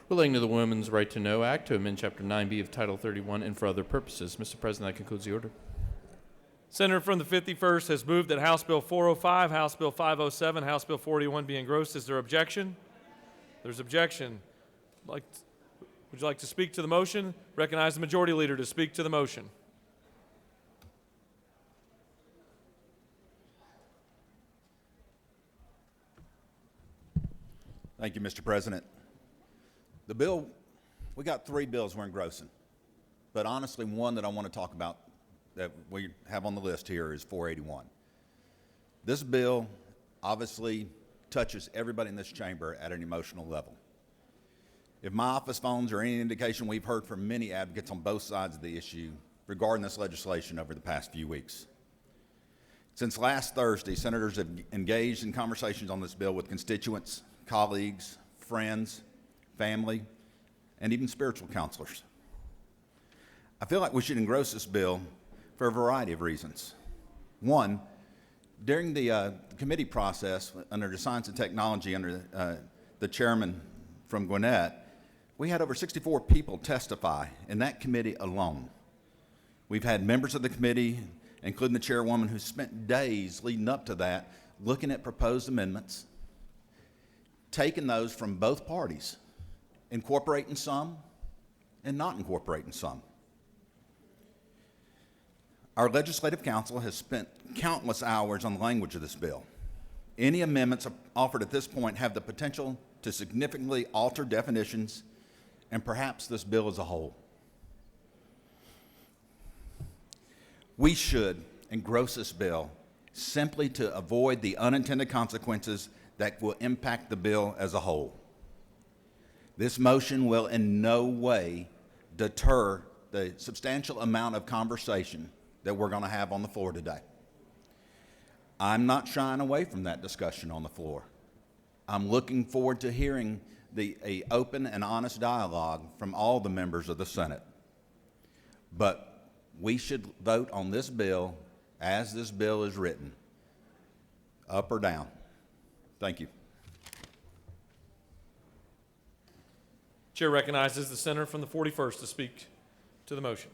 relating to the Women's Right to Know Act, to amend Chapter 9B of Title 31, and for other purposes. Mr. President, that concludes the order. Senator from the 51st has moved that House Bill 405, House Bill 507, House Bill 481 be engrossed. Is there objection? There's objection. Would you like to speak to the motion? Recognize the majority leader to speak to the motion. Thank you, Mr. President. The bill, we got 3 bills we're engrossing, but honestly, one that I want to talk about that we have on the list here is 481. This bill obviously touches everybody in this chamber at an emotional level. If my office phones are any indication, we've heard from many advocates on both sides of the issue regarding this legislation over the past few weeks. Since last Thursday, senators have engaged in conversations on this bill with constituents, colleagues, friends, family, and even spiritual counselors. I feel like we should engross this bill for a variety of reasons. One, during the committee process under the Science and Technology under the chairman from Gwinnett, we had over 64 people testify in that committee alone. We've had members of the committee, including the chairwoman, who spent days leading up to that looking at proposed amendments, taking those from both parties, incorporating some and not incorporating some. Our legislative council has spent countless hours on the language of this bill. Any amendments offered at this point have the potential to significantly alter definitions and perhaps this bill as a whole. We should engross this bill simply to avoid the unintended consequences that will impact the bill as a whole. This motion will in no way deter the substantial amount of conversation that we're going to have on the floor today. I'm not shying away from that discussion on the floor. I'm looking forward to hearing an open and honest dialogue from all the members of the Senate. But we should vote on this bill as this bill is written, up or down. Thank you. Chair recognizes the senator from the 41st to speak to the motion.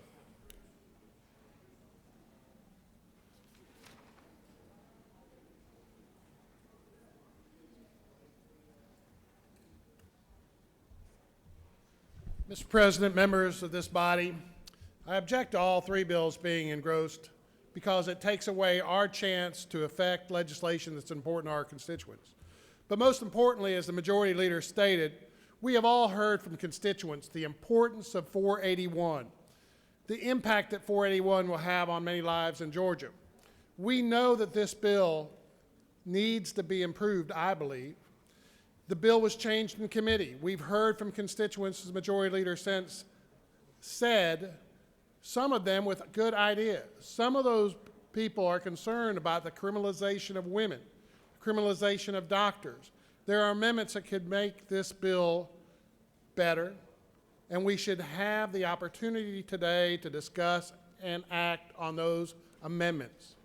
Mr. President, members of this body, I object to all three bills being engrossed because it takes away our chance to affect legislation that's important to our constituents. But most importantly, as the majority leader stated, we have all heard from constituents the importance of 481, the impact that 481 will have on many lives in Georgia. We know that this bill needs to be improved, I believe. The bill was changed in committee. We've heard from constituents, as the majority leader since said, some of them with good ideas. Some of those people are concerned about the criminalization of women, criminalization of doctors. There are amendments that could make this bill better, and we should have the opportunity today to discuss and act on those amendments.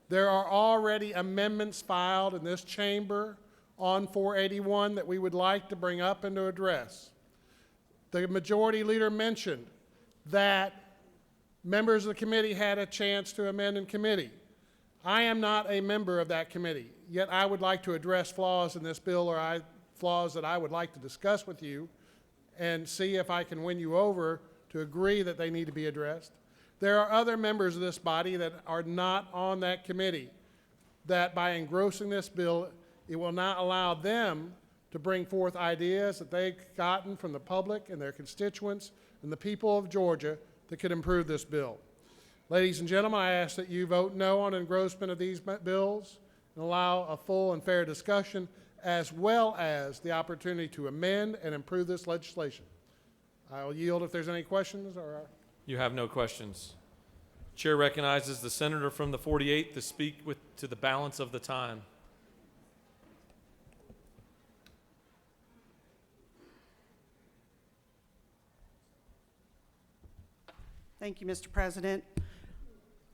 There are already amendments filed in this chamber on 481 that we would like to bring up and to address. The majority leader mentioned that members of the committee had a chance to amend in committee. I am not a member of that committee, yet I would like to address flaws in this bill or flaws that I would like to discuss with you and see if I can win you over to agree that they need to be addressed. There are other members of this body that are not on that committee that by engrossing this bill, it will not allow them to bring forth ideas that they've gotten from the public and their constituents and the people of Georgia that could improve this bill. Ladies and gentlemen, I ask that you vote no on engrossment of these bills and allow a full and fair discussion as well as the opportunity to amend and improve this legislation. I'll yield if there's any questions. You have no questions. Chair recognizes the senator from the 48th to speak to the balance of the time. Thank you, Mr. President.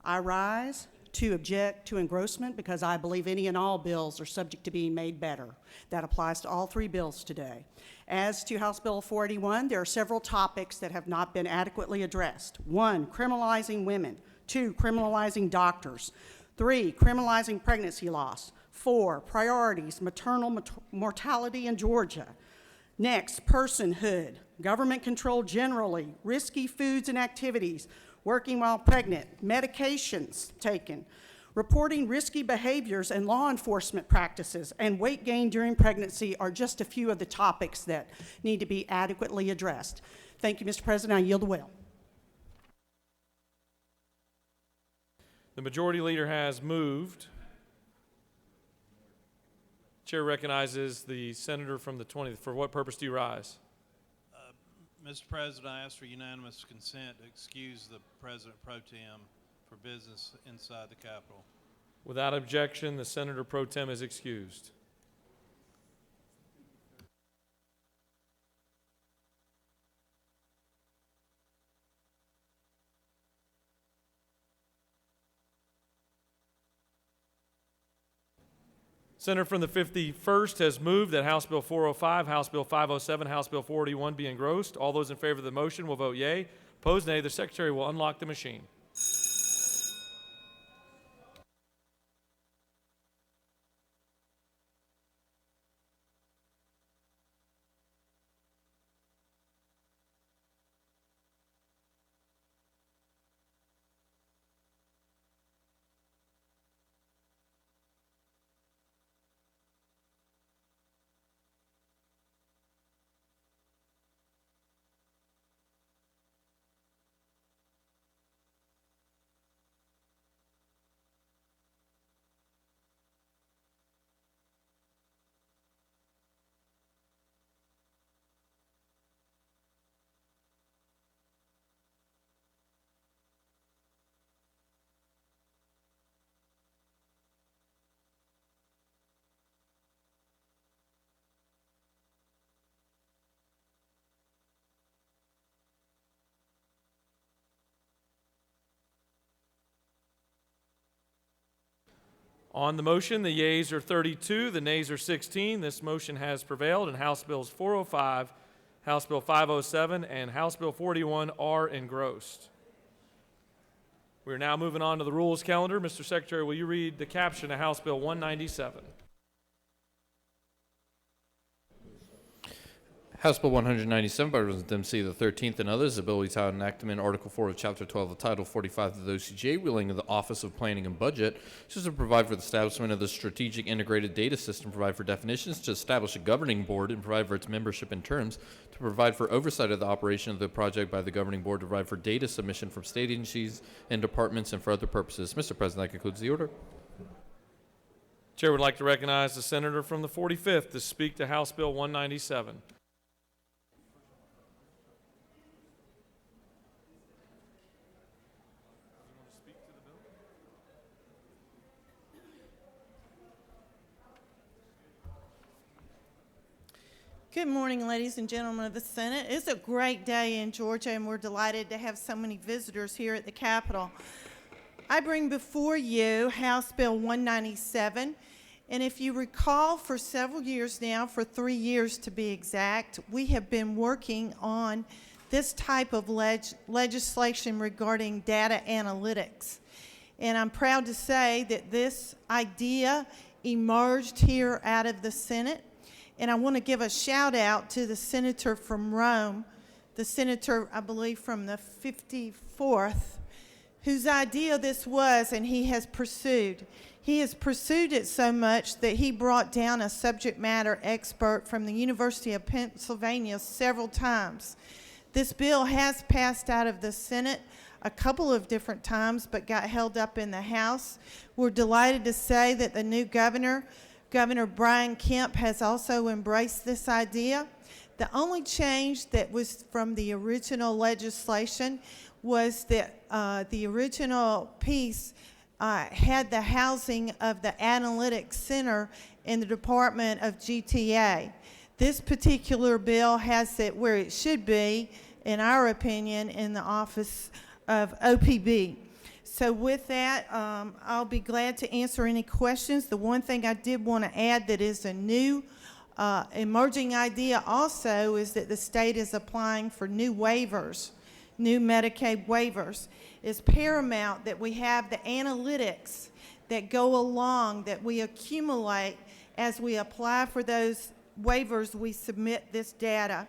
I rise to object to engrossment because I believe any and all bills are subject to being made better. That applies to all three bills today. As to House Bill 481, there are several topics that have not been adequately addressed. 1, criminalizing women. 2, criminalizing doctors. 3, criminalizing pregnancy loss. 4, priorities, maternal mortality in Georgia. Next, personhood, government control generally, risky foods and activities, working while pregnant, medications taken, reporting risky behaviors and law enforcement practices, and weight gain during pregnancy are just a few of the topics that need to be adequately addressed. Thank you, Mr. President. I yield the will. The majority leader has moved. Chair recognizes the senator from the 20th. For what purpose do you rise? Mr. President, I ask for unanimous consent to excuse the President Pro Tem for business inside the Capitol. Without objection, the Senator Pro Tem is excused. Senator from the 51st has moved that House Bill 405, House Bill 507, House Bill 481 be engrossed. All those in favor of the motion will vote yea. Opposed, nay. The Secretary will unlock the machine. On the motion, the yeas are 32, the nays are 16. This motion has prevailed, and House Bills 405, House Bill 507, and House Bill 41 are engrossed. We're now moving on to the rules calendar. Mr. Secretary, will you read the caption of House Bill 197? House Bill 197 by Representative Dempsey the 13th and others, a bill entitled Enactment Article 4 of Chapter 12 of Title 45 of the OCGA, wheeling of the Office of Planning and Budget, just to provide for the establishment of the Strategic Integrated Data System, provide for definitions, to establish a governing board and provide for its membership and terms, to provide for oversight of the operation of the project by the governing board, to provide for data submission from state agencies and departments, and for other purposes. Mr. President, that concludes the order. Chair would like to recognize the senator from the 45th to speak to House Bill 197. Good morning, ladies and gentlemen of the Senate. It's a great day in Georgia, and we're delighted to have so many visitors here at the Capitol. I bring before you House Bill 197, and if you recall, for several years now, for 3 years to be exact, we have been working on this type of legislation regarding data analytics. And I'm proud to say that this idea emerged here out of the Senate. And I want to give a shout out to the senator from Rome, the senator, I believe, from the 54th, whose idea this was, and he has pursued. He has pursued it so much that he brought down a subject matter expert from the University of Pennsylvania several times. This bill has passed out of the Senate a couple of different times, but got held up in the House. We're delighted to say that the new Governor Brian Kemp, has also embraced this idea. The only change that was from the original legislation was that the original piece had the housing of the Analytics Center in the Department of GTA. This particular bill has it where it should be, in our opinion, in the Office of OPB. So with that, I'll be glad to answer any questions. The one thing I did want to add that is a new emerging idea also is that the state is applying for new waivers, new Medicaid waivers. It's paramount that we have the analytics that go along, that we accumulate as we apply for those waivers, we submit this data.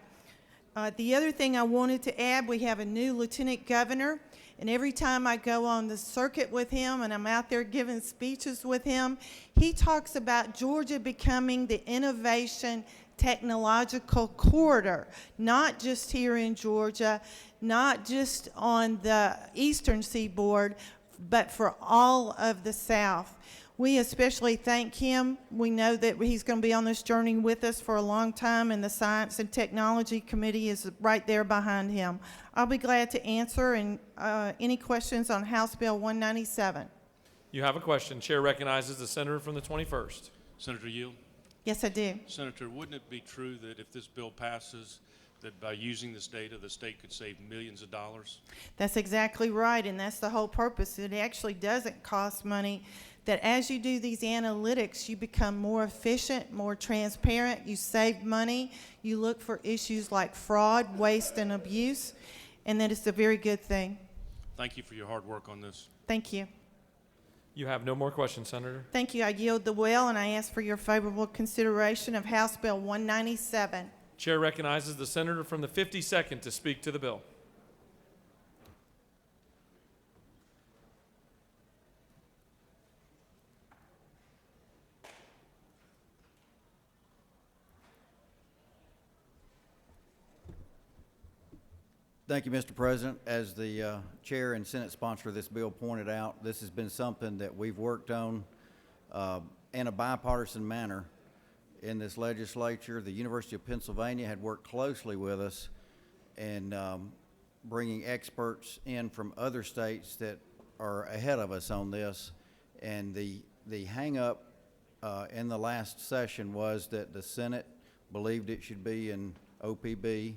The other thing I wanted to add, we have a new lieutenant governor. And every time I go on the circuit with him and I'm out there giving speeches with him, he talks about Georgia becoming the innovation technological corridor, not just here in Georgia, not just on the eastern seaboard, but for all of the South. We especially thank him. We know that he's going to be on this journey with us for a long time, and the Science and Technology Committee is right there behind him. I'll be glad to answer any questions on House Bill 197. You have a question. Chair recognizes the senator from the 21st. Senator Yield? Yes, I do. Senator, wouldn't it be true that if this bill passes, that by using this data, the state could save millions of dollars? That's exactly right, and that's the whole purpose. It actually doesn't cost money. That as you do these analytics, you become more efficient, more transparent, you save money, you look for issues like fraud, waste, and abuse, and that it's a very good thing. Thank you for your hard work on this. Thank you. You have no more questions, Senator. Thank you. I yield the will, and I ask for your favorable consideration of House Bill 197. Chair recognizes the senator from the 52nd to speak to the bill. Thank you, Mr. President. As the chair and Senate sponsor of this bill pointed out, this has been something that we've worked on in a bipartisan manner in this legislature. The University of Pennsylvania had worked closely with us in bringing experts in from other states that are ahead of us on this. And the hang-up in the last session was that the Senate believed it should be in OPB.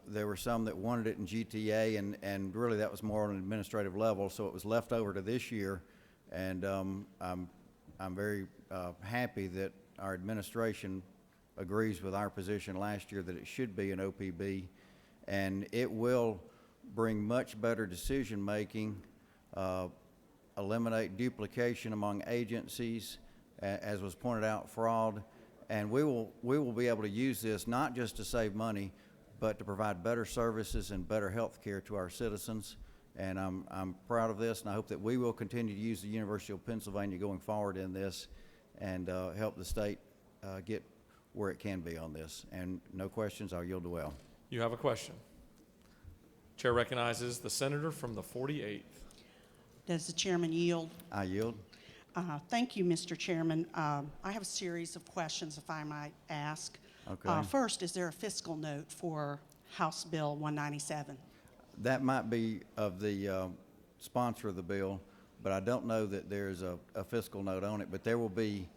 There were some that wanted it in GTA, and really that was more on an administrative level, so it was left over to this year And I'm very happy that our administration agrees with our position last year that it should be an OPB, and it will bring much better decision-making, eliminate duplication among agencies, as was pointed out, fraud, and we will be able to use this not just to save money, but to provide better services and better health care to our citizens. And I'm proud of this, and I hope that we will continue to use the University of Pennsylvania going forward in this and help the state get where it can be on this. And no questions, I'll yield to Will. You have a question. Chair recognizes the senator from the 48th. Does the chairman yield? I yield. Thank you, Mr. Chairman. I have a series of questions, if I might ask. Okay. First, is there a fiscal note for House Bill 197? That might be of the sponsor of the bill, but I don't know that there's a fiscal note on it. But there will be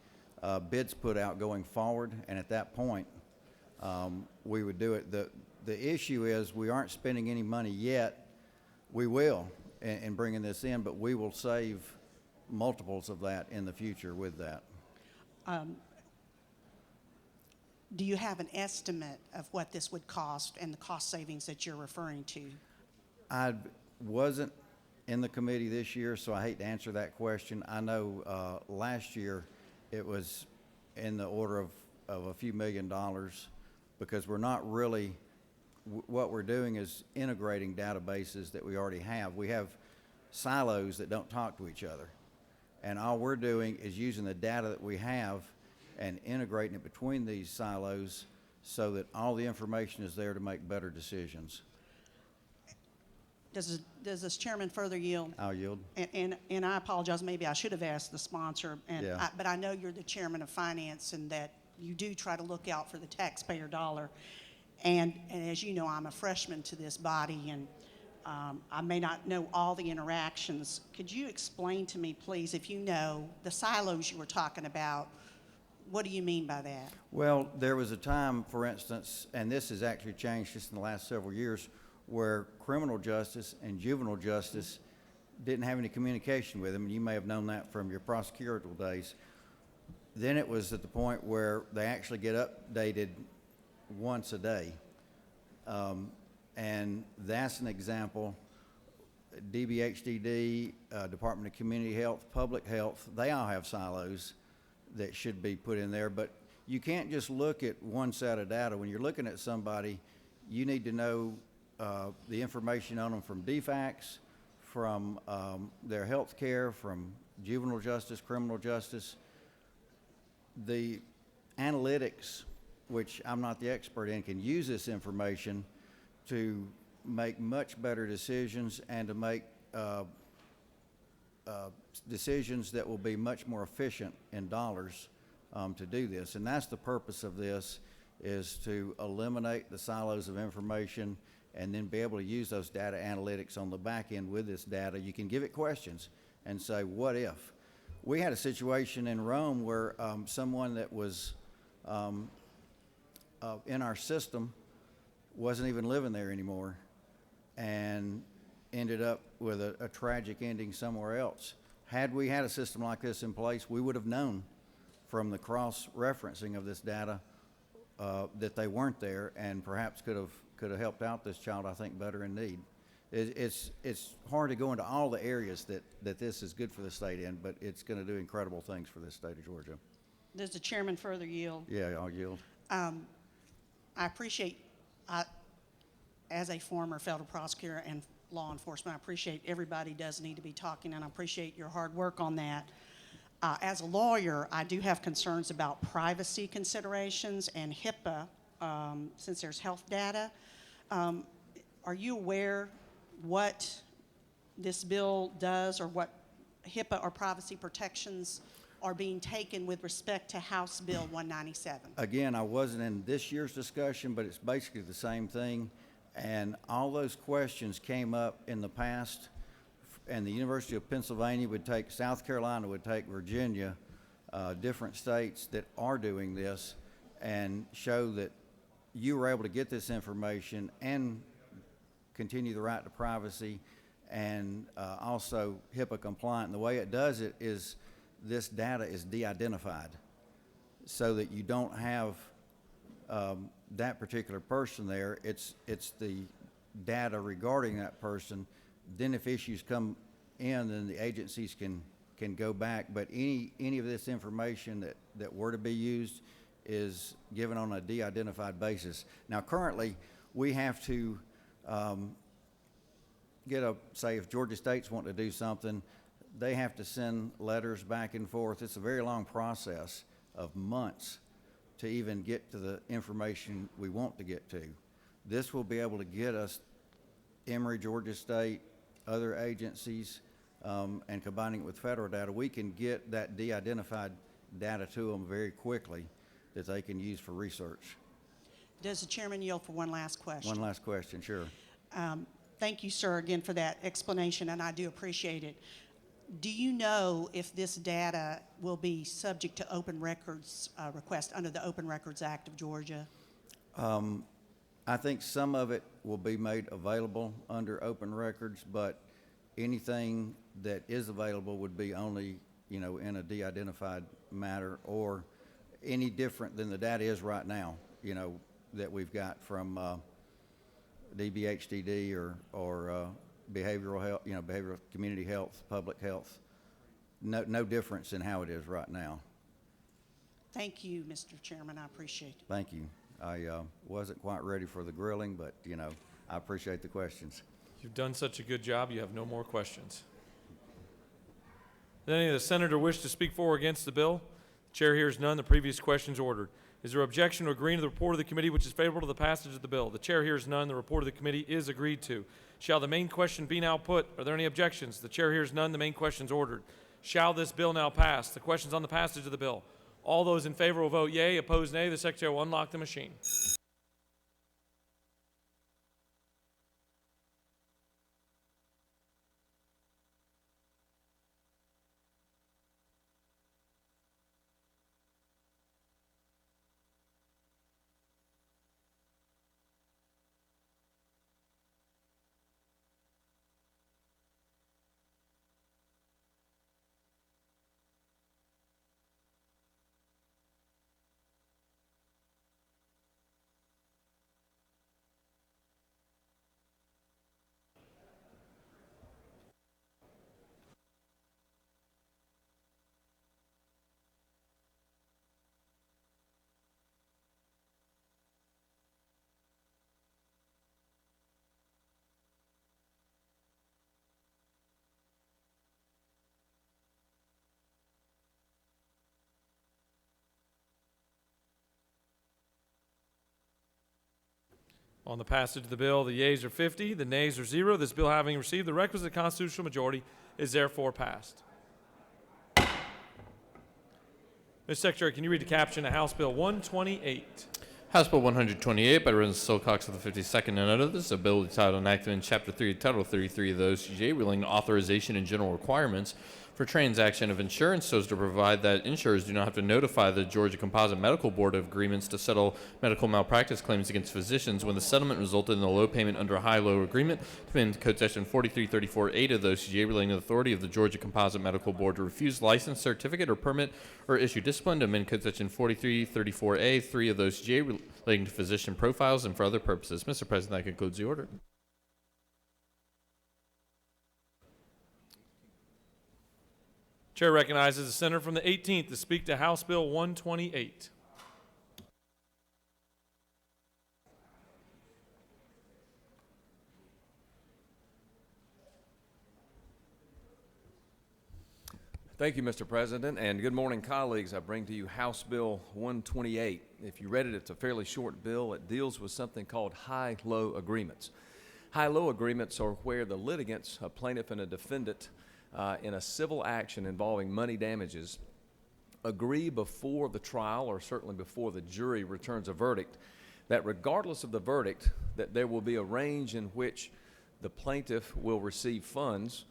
bids put out going forward, and at that point, we would do it. The issue is we aren't spending any money yet. We will in bringing this in, but we will save multiples of that in the future with that. Do you have an estimate of what this would cost and the cost savings that you're referring to? I wasn't in the committee this year, so I hate to answer that question. I know last year it was in the order of a few $1,000,000 because we're not really, what we're doing is integrating databases that we already have. We have silos that don't talk to each other. And all we're doing is using the data that we have and integrating it between these silos so that all the information is there to make better decisions. Does this chairman further yield? I'll yield. And I apologize, maybe I should have asked the sponsor, Yeah. but I know you're the chairman of finance and that you do try to look out for the taxpayer dollar. And as you know, I'm a freshman to this body, and I may not know all the interactions. Could you explain to me, please, if you know the silos you were talking about, what do you mean by that? Well, there was a time, for instance, and this has actually changed just in the last several years, where criminal justice and juvenile justice didn't have any communication with them, and you may have known that from your prosecutorial days. Then it was at the point where they actually get updated once a day. And that's an example. DBHDD, Department of Community Health, Public Health, they all have silos that should be put in there, but you can't just look at one set of data. When you're looking at somebody, you need to know the information on them from DFACS, from their health care, from juvenile justice, criminal justice. The analytics, which I'm not the expert in, can use this information to make much better decisions and to make decisions that will be much more efficient in dollars to do this. And that's the purpose of this, is to eliminate the silos of information and then be able to use those data analytics on the back end with this data. You can give it questions and say, what if? We had a situation in Rome where someone that was in our system wasn't even living there anymore and ended up with a tragic ending somewhere else. Had we had a system like this in place, we would have known from the cross-referencing of this data that they weren't there, and perhaps could have helped out this child, I think, better in need. It's hard to go into all the areas that this is good for the state in, but it's going to do incredible things for this state of Georgia. Does the chairman further yield? Yeah, I'll yield. I appreciate, as a former federal prosecutor and law enforcement, I appreciate everybody does need to be talking, and I appreciate your hard work on that. As a lawyer, I do have concerns about privacy considerations and HIPAA, since there's health data. Are you aware what this bill does, or what HIPAA or privacy protections are being taken with respect to House Bill 197? Again, I wasn't in this year's discussion, but it's basically the same thing. And all those questions came up in the past, and the University of Pennsylvania would take, South Carolina would take Virginia, different states that are doing this, and show that you were able to get this information and continue the right to privacy and also HIPAA compliant. And the way it does it is this data is de-identified so that you don't have that particular person there. It's the data regarding that person. Then if issues come in, then the agencies can go back. But any of this information that were to be used is given on a de-identified basis. Now currently, we have to say if Georgia State's wanting to do something, they have to send letters back and forth. It's a very long process of months to even get to the information we want to get to. This will be able to get us Emory, Georgia State, other agencies, and combining it with federal data, we can get that de-identified data to them very quickly that they can use for research. Does the chairman yield for one last question? One last question, sure. Thank you, sir, again for that explanation, and I do appreciate it. Do you know if this data will be subject to open records request under the Open Records Act of Georgia? I think some of it will be made available under open records, but anything that is available would be only, in a de-identified matter or any different than the data is right now, that we've got from DBHDD or behavioral health, behavioral community health, public health. No difference in how it is right now. Thank you, Mr. Chairman. I appreciate it. Thank you. I wasn't quite ready for the grilling, but, I appreciate the questions. You've done such a good job, you have no more questions. Does any of the senator wish to speak for or against the bill? The chair hears none. The previous questions ordered. Is there objection to agreeing to the report of the committee which is favorable to the passage of the bill? The chair hears none. The report of the committee is agreed to. Shall the main question be now put? Are there any objections? The chair hears none. The main question is ordered. Shall this bill now pass? The questions on the passage of the bill. All those in favor will vote yea. Opposed, nay. The secretary will unlock the machine. On the passage of the bill, the yeas are 50, the nays are 0. This bill, having received the requisite constitutional majority, is therefore passed. Mr. Secretary, can you read the caption of House Bill 128? House Bill 128 by Reverend Silcox of the 52nd and others, a bill entitled enacted in Chapter 3, Title 33 of the OCGA, relating to authorization and general requirements for transaction of insurance so as to provide that insurers do not have to notify the Georgia Composite Medical Board of agreements to settle medical malpractice claims against physicians when the settlement resulted in a low payment under a high-low agreement, in Code Section 4334(8) of the OCGA, relating to the authority of the Georgia Composite Medical Board to refuse license, certificate, or permit or issue discipline, to amend Code Section 4334A(3) of the OCGA, relating to physician profiles and for other purposes. Mr. President, that concludes the order. Chair recognizes the senator from the 18th to speak to House Bill 128. Thank you, Mr. President, and good morning, colleagues. I bring to you House Bill 128. If you read it, it's a fairly short bill. It deals with something called high-low agreements. High-low agreements are where the litigants, a plaintiff and a defendant, in a civil action involving money damages, agree before the trial, or certainly before the jury returns a verdict, that regardless of the verdict, that there will be a range in which the plaintiff will receive funds.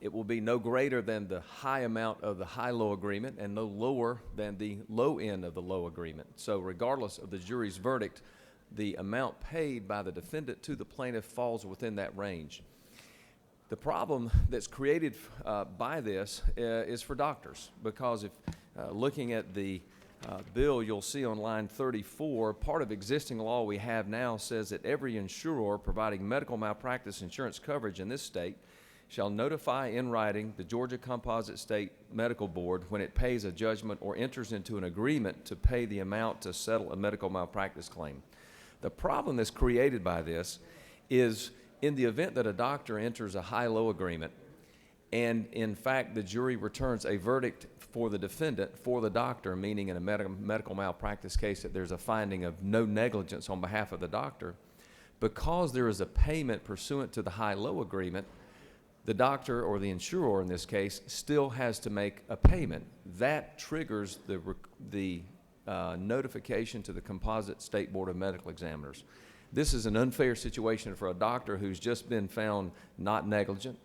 It will be no greater than the high amount of the high-low agreement and no lower than the low end of the low agreement. So regardless of the jury's verdict, the amount paid by the defendant to the plaintiff falls within that range. The problem that's created by this is for doctors, because if looking at the bill, you'll see on line 34, part of existing law we have now says that every insurer providing medical malpractice insurance coverage in this state shall notify in writing the Georgia Composite State Medical Board when it pays a judgment or enters into an agreement to pay the amount to settle a medical malpractice claim. The problem that's created by this is in the event that a doctor enters a high-low agreement and, in fact, the jury returns a verdict for the defendant, for the doctor, meaning in a medical malpractice case that there's a finding of no negligence on behalf of the doctor, because there is a payment pursuant to the high-low agreement, the doctor, or the insurer in this case, still has to make a payment. That triggers the notification to the Composite State Board of Medical Examiners. This is an unfair situation for a doctor who's just been found not negligent,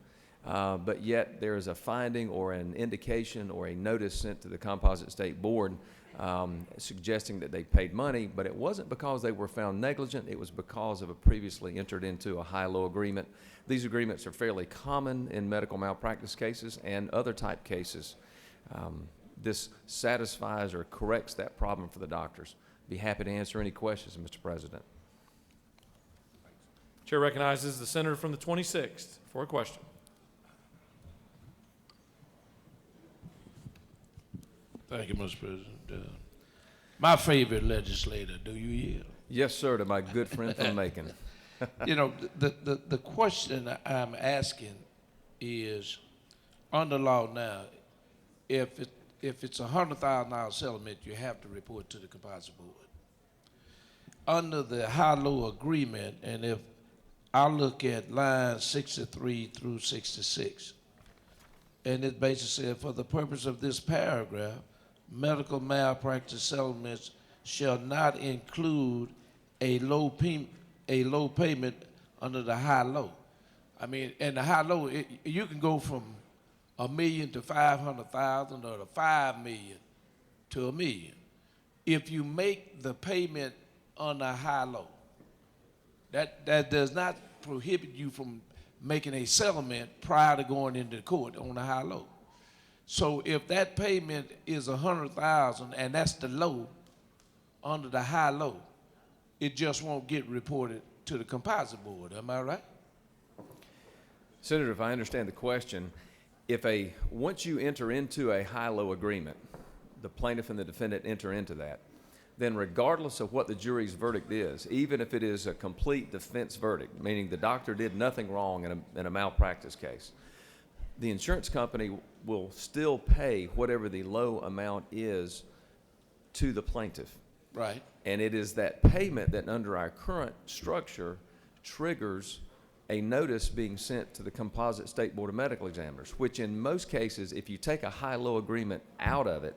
but yet there is a finding or an indication or a notice sent to the Composite State Board suggesting that they paid money, but it wasn't because they were found negligent, it was because of a previously entered into a high-low agreement. These agreements are fairly common in medical malpractice cases and other type cases. This satisfies or corrects that problem for the doctors. Be happy to answer any questions, Mr. President. Chair recognizes the senator from the 26th for a question. Thank you, Mr. President. My favorite legislator, do you yield? Yes, sir, to my good friend from Macon. You know, the question I'm asking is, under law now, if it's a $100,000 settlement, you have to report to the Composite Board. Under the high-low agreement, and if I look at lines 63 through 66, and it basically said, for the purpose of this paragraph, medical malpractice settlements shall not include a low payment under the high-low. I mean, and the high-low, you can go from $1 million to $500,000 or to $5 million to $1 million. If you make the payment on the high-low, that does not prohibit you from making a settlement prior to going into court on the high-low. So if that payment is $100,000 and that's the low under the high-low, it just won't get reported to the Composite Board. Am I right? Senator, if I understand the question, once you enter into a high-low agreement, the plaintiff and the defendant enter into that, then regardless of what the jury's verdict is, even if it is a complete defense verdict, meaning the doctor did nothing wrong in a malpractice case, the insurance company will still pay whatever the low amount is to the plaintiff. Right. And it is that payment that under our current structure triggers a notice being sent to the Composite State Board of Medical Examiners, which in most cases, if you take a high-low agreement out of it,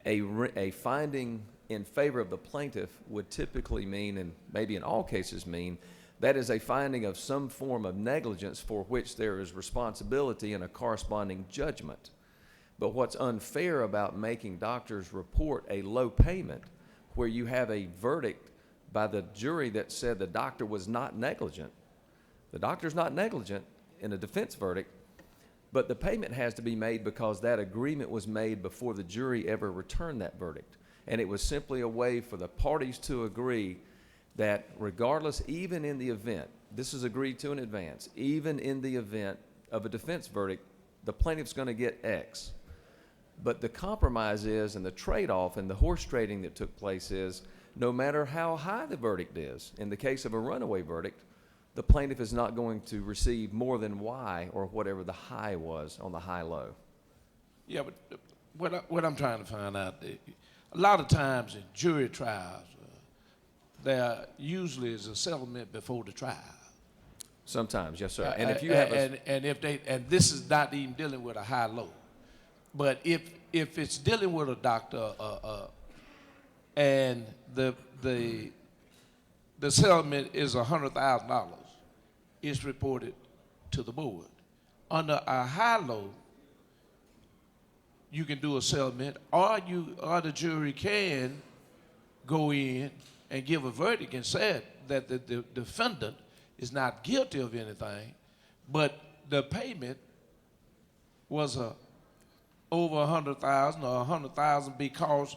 a finding in favor of the plaintiff would typically mean, and maybe in all cases mean, that is a finding of some form of negligence for which there is responsibility and a corresponding judgment. But what's unfair about making doctors report a low payment where you have a verdict by the jury that said the doctor was not negligent. The doctor's not negligent in a defense verdict, but the payment has to be made because that agreement was made before the jury ever returned that verdict. And it was simply a way for the parties to agree that regardless, even in the event, this is agreed to in advance, even in the event of a defense verdict, the plaintiff's going to get X. But the compromise is, and the trade-off and the horse trading that took place is, no matter how high the verdict is, in the case of a runaway verdict, the plaintiff is not going to receive more than Y or whatever the high was on the high-low. Yeah, but what I'm trying to find out, a lot of times in jury trials, there usually is a settlement before the trial. Sometimes, yes, sir. And if you have and this is not even dealing with a high-low, but if it's dealing with a doctor and the settlement is $100,000, it's reported to the board. Under a high-low, you can do a settlement, or the jury can go in and give a verdict and say that the defendant is not guilty of anything, but the payment was over 100,000 or 100,000 because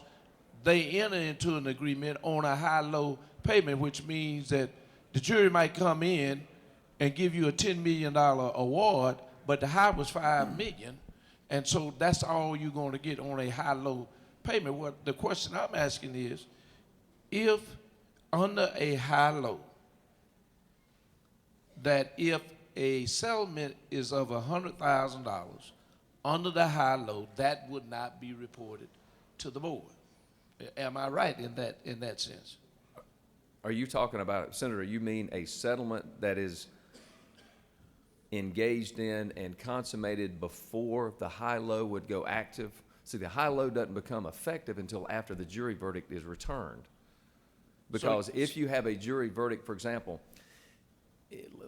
they enter into an agreement on a high-low payment, which means that the jury might come in and give you a $10 million award, but the high was $5 million, and so that's all you're going to get on a high-low payment. What the question I'm asking is, if under a high-low, that if a settlement is of $100,000 under the high-low, that would not be reported to the board. Am I right in that sense? Are you talking about, Senator, you mean a settlement that is engaged in and consummated before the high-low would go active? See, the high-low doesn't become effective until after the jury verdict is returned. Because if you have a jury verdict, for example,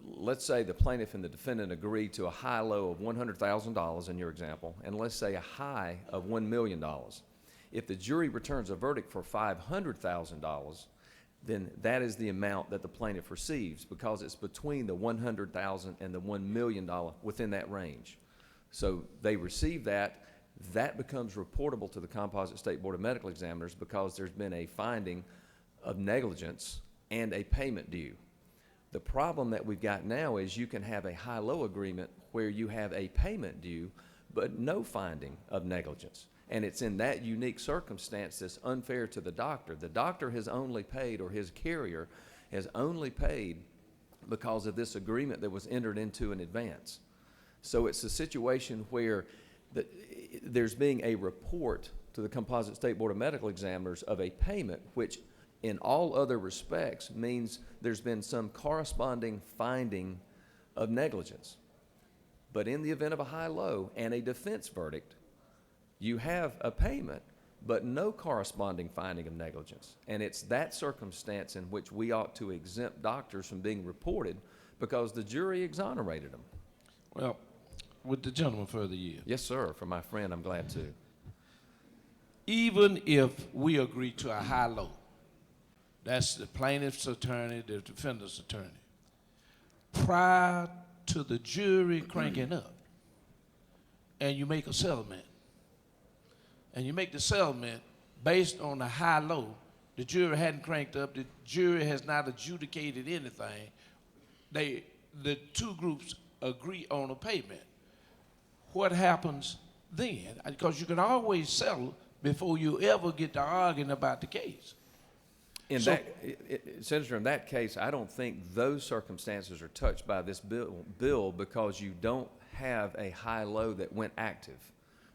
let's say the plaintiff and the defendant agree to a high-low of $100,000 in your example, and let's say a high of $1 million. If the jury returns a verdict for $500,000, then that is the amount that the plaintiff receives because it's between the $100,000 and the $1 million within that range. So they receive that. That becomes reportable to the Composite State Board of Medical Examiners because there's been a finding of negligence and a payment due. The problem that we've got now is you can have a high-low agreement where you have a payment due but no finding of negligence. And it's in that unique circumstance that's unfair to the doctor. The doctor has only paid, or his carrier has only paid because of this agreement that was entered into in advance. So it's a situation where there's being a report to the Composite State Board of Medical Examiners of a payment which in all other respects means there's been some corresponding finding of negligence. But in the event of a high-low and a defense verdict, you have a payment, but no corresponding finding of negligence. And it's that circumstance in which we ought to exempt doctors from being reported because the jury exonerated them. Well, would the gentleman further yield? Yes, sir. For my friend, I'm glad to. Even if we agree to a high-low, that's the plaintiff's attorney, the defendant's attorney, prior to the jury cranking up, and you make a settlement, and you make the settlement based on the high-low, the jury hadn't cranked up, the jury has not adjudicated anything, the two groups agree on a payment. What happens then? Because you can always settle before you ever get to arguing about the case. Senator, in that case, I don't think those circumstances are touched by this bill because you don't have a high-low that went active.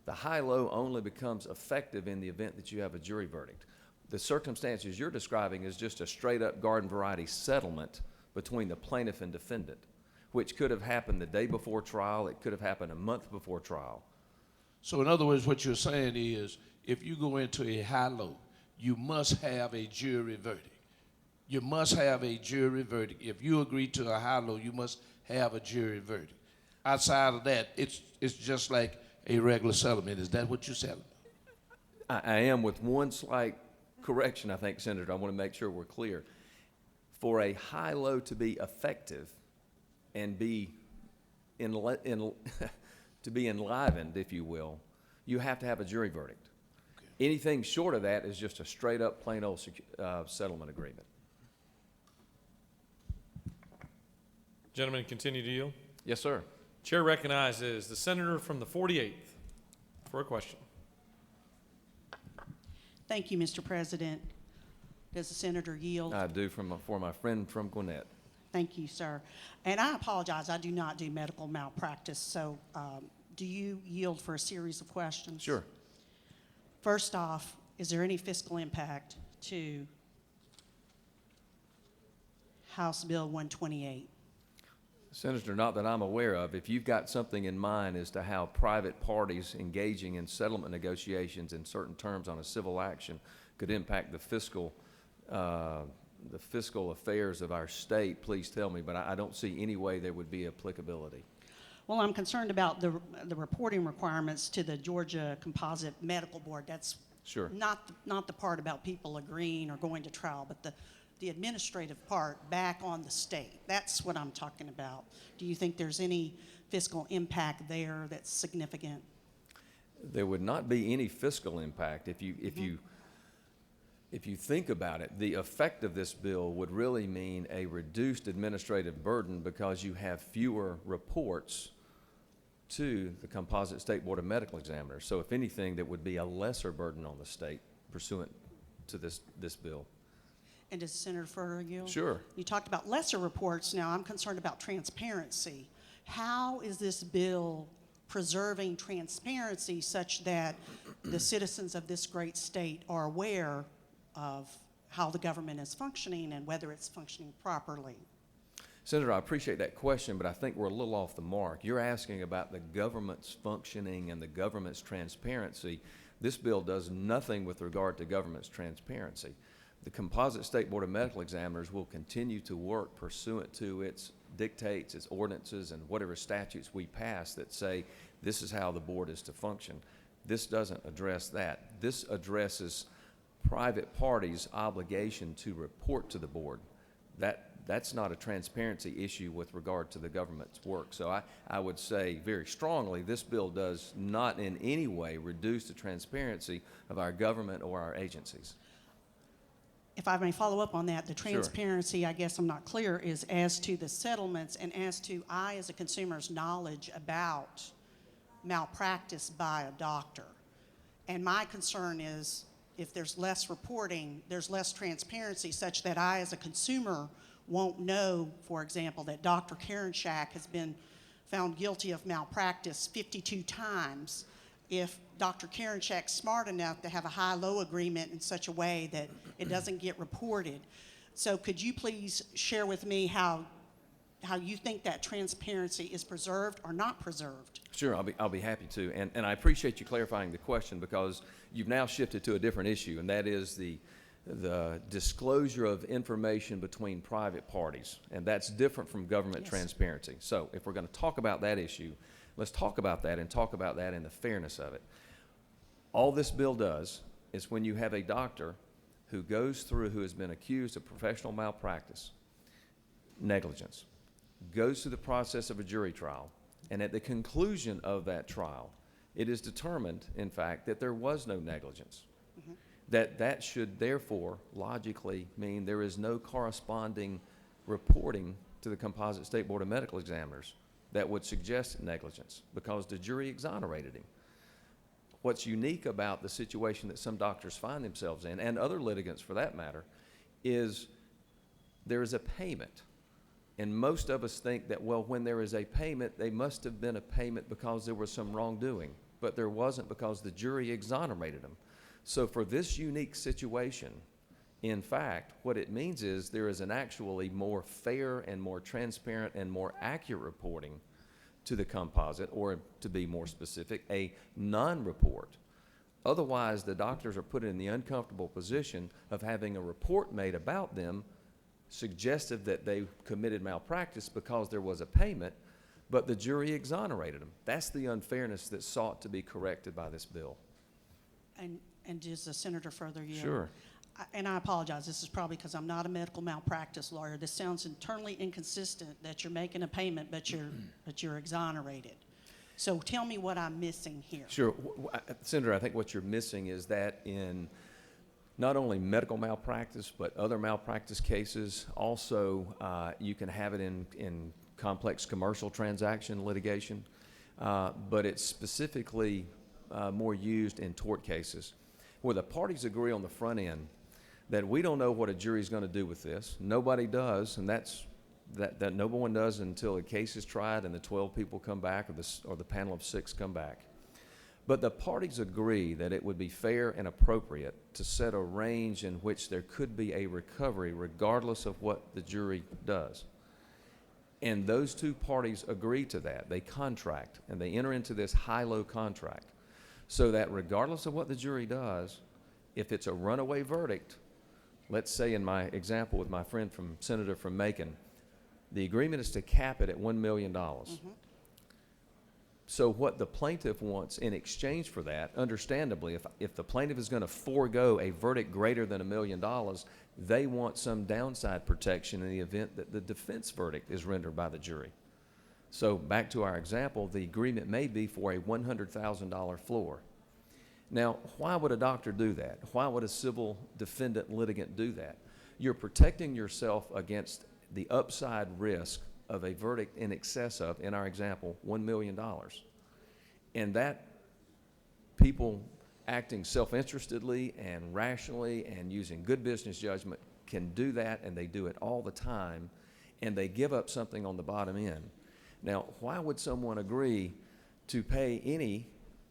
The high-low only becomes effective in the event that you have a jury verdict. The circumstances you're describing is just a straight-up garden variety settlement between the plaintiff and defendant, which could have happened the day before trial. It could have happened a month before trial. So in other words, what you're saying is if you go into a high-low, you must have a jury verdict. You must have a jury verdict. If you agree to a high-low, you must have a jury verdict. Outside of that, it's just like a regular settlement. Is that what you're saying? I am, with one slight correction, I think, Senator. I want to make sure we're clear. For a high-low to be effective and be to be enlivened, if you will, you have to have a jury verdict. Okay. Anything short of that is just a straight-up, plain old settlement agreement. Gentlemen, continue to yield. Yes, sir. Chair recognizes the senator from the 48th for a question. Thank you, Mr. President. Does the senator yield? I do for my friend from Gwinnett. Thank you, sir. And I apologize, I do not do medical malpractice, so do you yield for a series of questions? Sure. First off, is there any fiscal impact to House Bill 128? Senator, not that I'm aware of. If you've got something in mind as to how private parties engaging in settlement negotiations in certain terms on a civil action could impact the fiscal affairs of our state, please tell me, but I don't see any way there would be applicability. Well, I'm concerned about the reporting requirements to the Georgia Composite Medical Board. That's sure. Not the part about people agreeing or going to trial, but the administrative part back on the state. That's what I'm talking about. Do you think there's any fiscal impact there that's significant? There would not be any fiscal impact. If you think about it, the effect of this bill would really mean a reduced administrative burden because you have fewer reports to the Composite State Board of Medical Examiners. So if anything, there would be a lesser burden on the state pursuant to this bill. And does Senator Furter yield? Sure. You talked about lesser reports. Now, I'm concerned about transparency. How is this bill preserving transparency such that the citizens of this great state are aware of how the government is functioning and whether it's functioning properly? Senator, I appreciate that question, but I think we're a little off the mark. You're asking about the government's functioning and the government's transparency. This bill does nothing with regard to government's transparency. The Composite State Board of Medical Examiners will continue to work pursuant to its dictates, its ordinances, and whatever statutes we pass that say this is how the board is to function. This doesn't address that. This addresses private parties' obligation to report to the board. That's not a transparency issue with regard to the government's work. So I would say very strongly this bill does not in any way reduce the transparency of our government or our agencies. If I may follow up on that, the transparency, I guess I'm not clear, is as to the settlements and as to I as a consumer's knowledge about malpractice by a doctor. And my concern is if there's less reporting, there's less transparency such that I as a consumer won't know, for example, that Dr. Karenshak has been found guilty of malpractice 52 times. If Dr. Karenshak's smart enough to have a high-low agreement in such a way that it doesn't get reported. So could you please share with me how you think that transparency is preserved or not preserved? Sure, I'll be happy to. And I appreciate you clarifying the question because you've now shifted to a different issue, and that is the disclosure of information between private parties. And that's different from government transparency. So if we're going to talk about that issue, let's talk about that and talk about that in the fairness of it. All this bill does is when you have a doctor who has been accused of professional malpractice, negligence, goes through the process of a jury trial, and at the conclusion of that trial, it is determined, in fact, that there was no negligence. That should therefore logically mean there is no corresponding reporting to the Composite State Board of Medical Examiners that would suggest negligence because the jury exonerated him. What's unique about the situation that some doctors find themselves in, and other litigants for that matter, is there is a payment. And most of us think that, well, when there is a payment, they must have been a payment because there was some wrongdoing. But there wasn't because the jury exonerated them. So for this unique situation, in fact, what it means is there is an actually more fair and more transparent and more accurate reporting to the composite, or to be more specific, a non-report. Otherwise, the doctors are put in the uncomfortable position of having a report made about them suggestive that they committed malpractice because there was a payment, but the jury exonerated them. That's the unfairness that's sought to be corrected by this bill. And does the senator further yield? Sure. And I apologize, this is probably because I'm not a medical malpractice lawyer. This sounds internally inconsistent that you're making a payment, but you're exonerated. So tell me what I'm missing here. Sure. Senator, I think what you're missing is that in not only medical malpractice, but other malpractice cases, also you can have it in complex commercial transaction litigation, but it's specifically more used in tort cases, where the parties agree on the front end that we don't know what a jury's going to do with this. Nobody does, and that no one does until a case is tried and the 12 people come back, or the panel of 6 come back. But the parties agree that it would be fair and appropriate to set a range in which there could be a recovery regardless of what the jury does. And those two parties agree to that. They contract, and they enter into this high-low contract, so that regardless of what the jury does, if it's a runaway verdict, let's say in my example with my friend Senator from Macon, the agreement is to cap it at $1 million. So what the plaintiff wants in exchange for that, understandably, if the plaintiff is going to forego a verdict greater than $1 million, they want some downside protection in the event that the defense verdict is rendered by the jury. So back to our example, the agreement may be for a $100,000 floor. Now, why would a doctor do that? Why would a civil defendant litigant do that? You're protecting yourself against the upside risk of a verdict in excess of, in our example, $1 million. And that people acting self-interestedly and rationally and using good business judgment can do that, and they do it all the time, and they give up something on the bottom end. Now, why would someone agree to pay any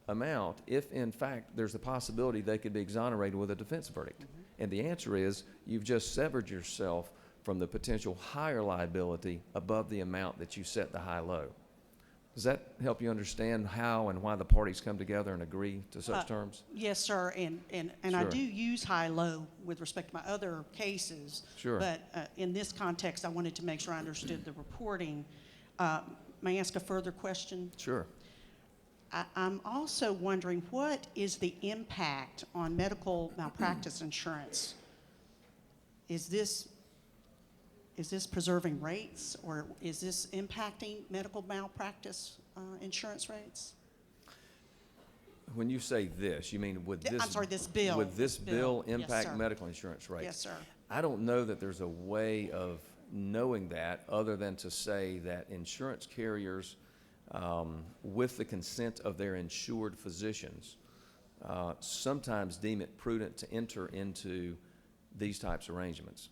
amount if, in fact, there's a possibility they could be exonerated with a defense verdict? And the answer is you've just severed yourself from the potential higher liability above the amount that you set the high-low. Does that help you understand how and why the parties come together and agree to such terms? Yes, sir, and I Sure. do use high-low with respect to my other cases. Sure. But in this context, I wanted to make sure I understood the reporting. May I ask a further question? Sure. I'm also wondering, what is the impact on medical malpractice insurance? Is this preserving rates, or is this impacting medical malpractice insurance rates? When you say this, you mean would this? I'm sorry, this bill. Would this bill Yes, impact sir. medical insurance rates? Yes, sir. I don't know that there's a way of knowing that other than to say that insurance carriers, with the consent of their insured physicians, sometimes deem it prudent to enter into these types of arrangements.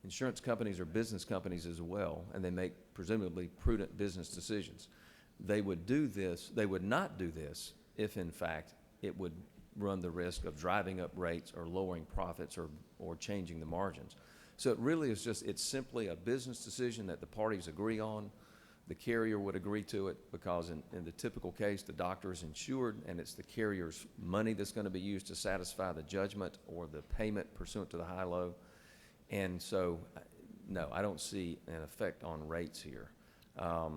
Insurance companies are business companies as well, and they make presumably prudent business decisions. They would do this, they would not do this if in fact it would run the risk of driving up rates or lowering profits or changing the margins. So it really is just, it's simply a business decision that the parties agree on. The carrier would agree to it because in the typical case, the doctor is insured and it's the carrier's money that's going to be used to satisfy the judgment or the payment pursuant to the high-low. And so, no, I don't see an effect on rates here. I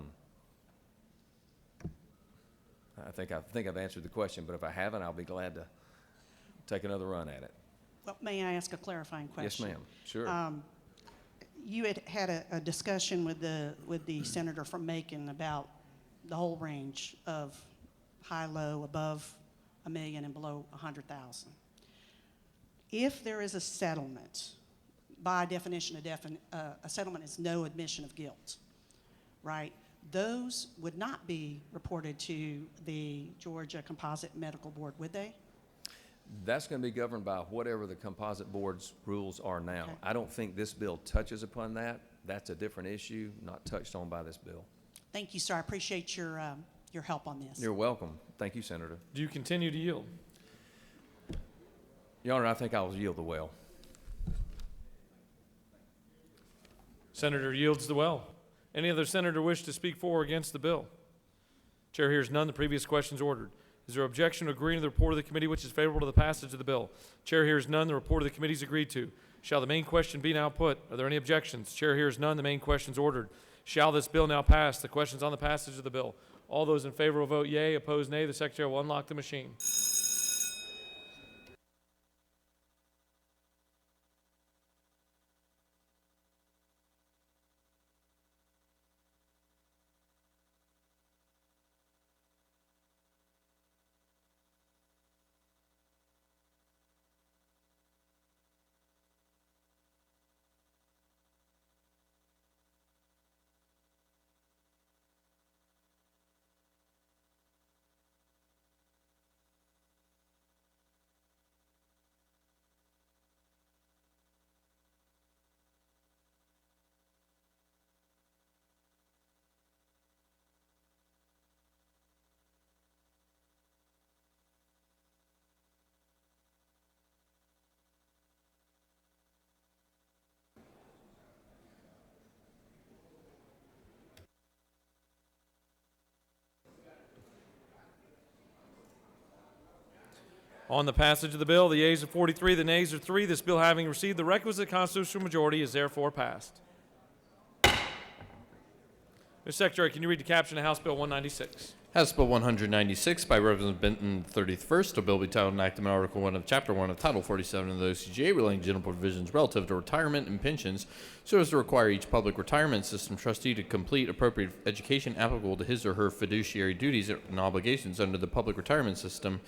think I've answered the question, but if I haven't, I'll be glad to take another run at it. Well, may I ask a clarifying question? Yes, ma'am. Sure. You had a discussion with the senator from Macon about the whole range of high-low, above $1 million and below $100,000. If there is a settlement, by definition, a settlement is no admission of guilt, right? Those would not be reported to the Georgia Composite Medical Board, would they? That's going to be governed by whatever the composite board's rules are now. Okay. I don't think this bill touches upon that. That's a different issue, not touched on by this bill. Thank you, sir. I appreciate your help on this. You're welcome. Thank you, Senator. Do you continue to yield? Your Honor, I think I will yield the well. Senator yields the well. Any other senator wish to speak for or against the bill? Chair hears none. The previous question is ordered. Is there objection to agreeing to the report of the committee which is favorable to the passage of the bill? Chair hears none. The report of the committee is agreed to. Shall the main question be now put? Are there any objections? Chair hears none. The main question is ordered. Shall this bill now pass? The question is on the passage of the bill. All those in favor will vote yea. Opposed, nay. The Secretary will unlock the machine. On the passage of the bill, the yeas are 43, the nays are 3. This bill, having received the requisite constitutional majority, is therefore passed. Mr. Secretary, can you read the caption of House Bill 196? House Bill 196 by Representative Benton, 31st, a bill be titled enactment Article 1 of Chapter 1 of Title 47 of the OCGA relating to general provisions relative to retirement and pensions so as to require each public retirement system trustee to complete appropriate education applicable to his or her fiduciary duties and obligations under the public retirement system,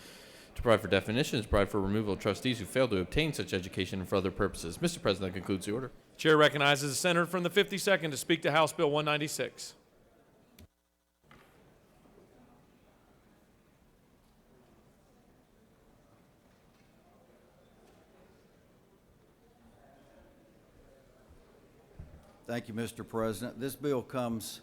to provide for definitions, provide for removal of trustees who fail to obtain such education and for other purposes. Mr. President, that concludes the order. Chair recognizes the senator from the 52nd to speak to House Bill 196. Thank you, Mr. President. This bill comes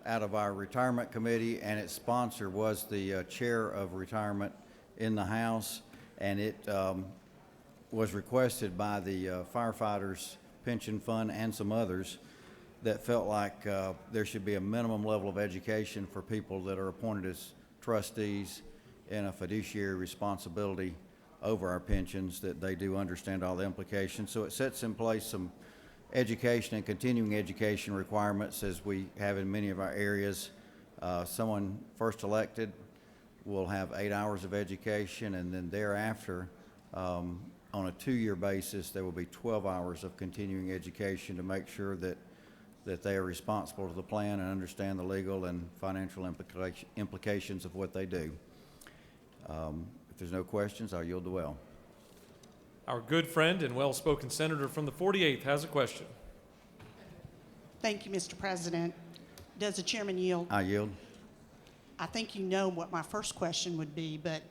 out of our Retirement Committee, and its sponsor was the Chair of Retirement in the House, and it was requested by the Firefighters Pension Fund and some others that felt like there should be a minimum level of education for people that are appointed as trustees in a fiduciary responsibility over our pensions, that they do understand all the implications. So it sets in place some education and continuing education requirements as we have in many of our areas. Someone first elected will have 8 hours of education, and then thereafter, on a 2-year basis, there will be 12 hours of continuing education to make sure that they are responsible to the plan and understand the legal and financial implications of what they do. If there's no questions, I'll yield the well. Our good friend and well-spoken senator from the 48th has a question. Thank you, Mr. President. Does the chairman yield? I yield. I think you know what my first question would be, but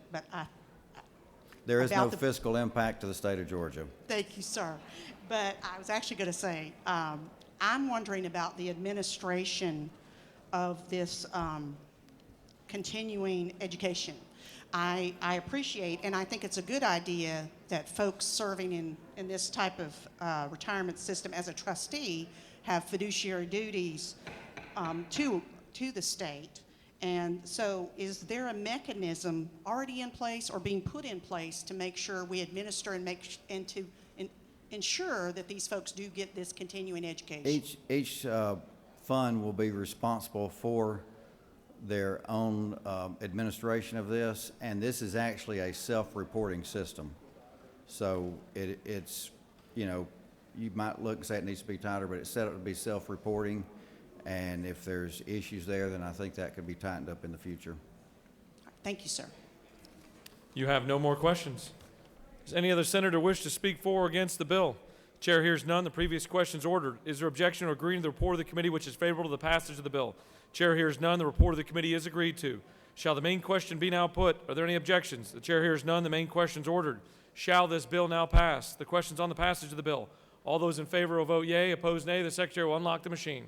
There is no about the- fiscal impact to the state of Georgia. Thank you, sir. But I was actually going to say, I'm wondering about the administration of this continuing education. I appreciate, and I think it's a good idea that folks serving in this type of retirement system as a trustee have fiduciary duties to the state. And so is there a mechanism already in place or being put in place to make sure we administer and to ensure that these folks do get this continuing education? Each fund will be responsible for their own administration of this, and this is actually a self-reporting system. So it's, you know, you might look and say it needs to be tighter, but it's set up to be self-reporting, and if there's issues there, then I think that could be tightened up in the future. Thank you, sir. You have no more questions. Does any other senator wish to speak for or against the bill? Chair hears none. The previous question is ordered. Is there objection or agreeing to the report of the committee which is favorable to the passage of the bill? Chair hears none. The report of the committee is agreed to. Shall the main question be now put? Are there any objections? The chair hears none. The main question is ordered. Shall this bill now pass? The question's on the passage of the bill. All those in favor will vote yea. Opposed, nay. The secretary will unlock the machine.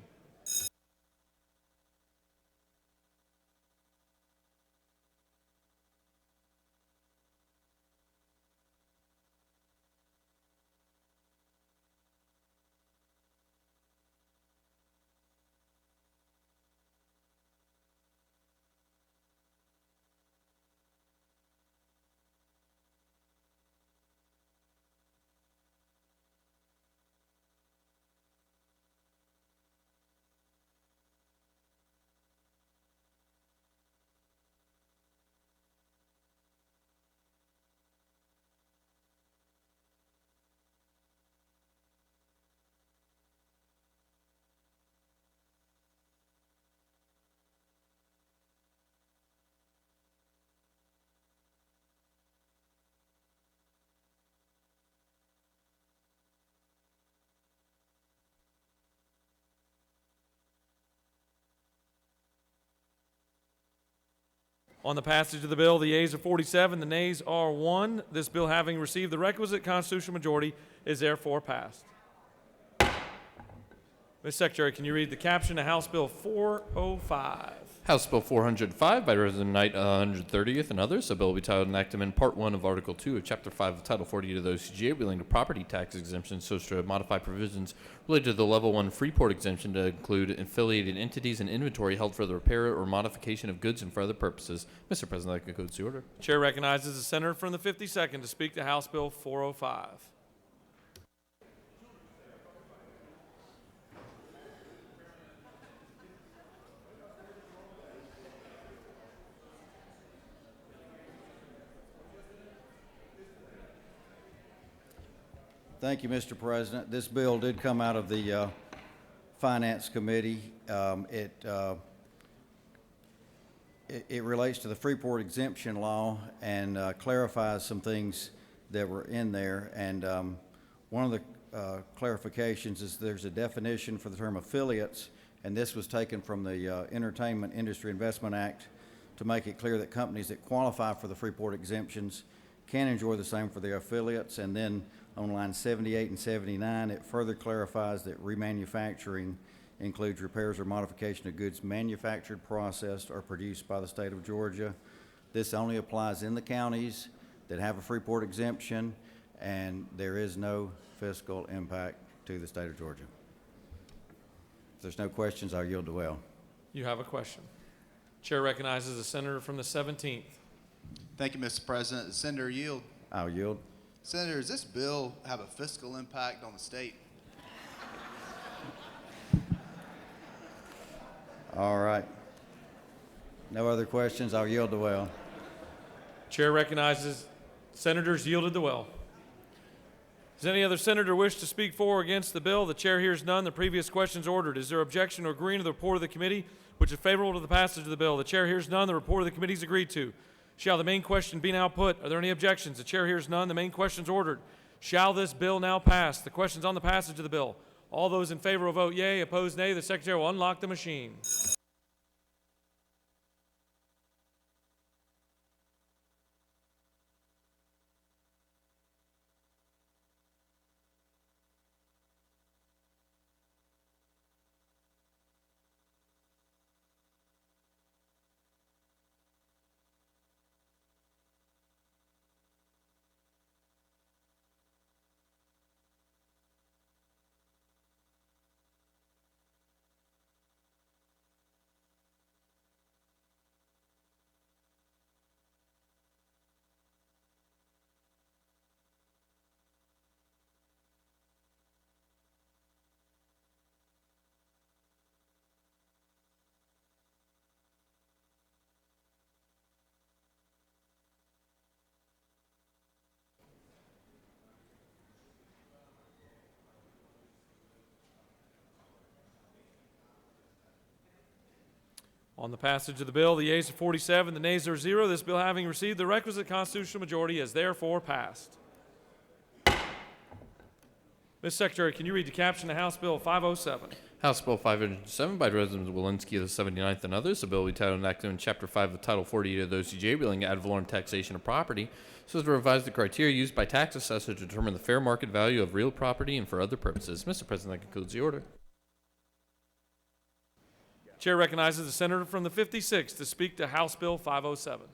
On the passage of the bill, the yeas are 47, the nays are 1. This bill, having received the requisite constitutional majority, is therefore passed. Ms. Secretary, can you read the caption of House Bill 405? House Bill 405 by Representative Knight, 130th, and others. A bill will be titled enactment Part 1 of Article 2 of Chapter 5 of Title 48 of the OCGA relating to property tax exemptions so as to modify provisions related to the Level 1 Freeport exemption to include affiliated entities and inventory held for the repair or modification of goods and for other purposes. Mr. President, that concludes the order. Chair recognizes the senator from the 52nd to speak to House Bill 405. Thank you, Mr. President. This bill did come out of the Finance Committee. It relates to the Freeport exemption law and clarifies some things that were in there. And one of the clarifications is there's a definition for the term affiliates, and this was taken from the Entertainment Industry Investment Act to make it clear that companies that qualify for the Freeport exemptions can enjoy the same for their affiliates. And then on line 78 and 79, it further clarifies that remanufacturing includes repairs or modification of goods manufactured, processed, or produced by the state of Georgia. This only applies in the counties that have a Freeport exemption, and there is no fiscal impact to the state of Georgia. If there's no questions, I'll yield to Will. You have a question. Chair recognizes the senator from the 17th. Thank you, Mr. President. Senator Yield. I'll yield. Senator, does this bill have a fiscal impact on the state? All right. No other questions. I'll yield to Will. Chair recognizes senators yielded the well. Does any other senator wish to speak for or against the bill? The chair hears none. The previous question is ordered. Is there objection or agreeing to the report of the committee, which is favorable to the passage of the bill? The chair hears none. The report of the committee is agreed to. Shall the main question be now put? Are there any objections? The chair hears none. The main question is ordered. Shall this bill now pass? The question's on the passage of the bill. All those in favor will vote yea. Opposed, nay. The secretary will unlock the machine. On the passage of the bill, the yeas are 47, the nays are 0. This bill, having received the requisite constitutional majority, is therefore passed. Ms. Secretary, can you read the caption of House Bill 507? House Bill 507 by Representative Walensky of the 79th and others. A bill will be titled and acted in Chapter 5 of Title 48 of the OCGA, relating to ad valorem taxation of property, so as to revise the criteria used by tax assessors to determine the fair market value of real property and for other purposes. Mr. President, that concludes the order. Chair recognizes the senator from the 56th to speak to House Bill 507.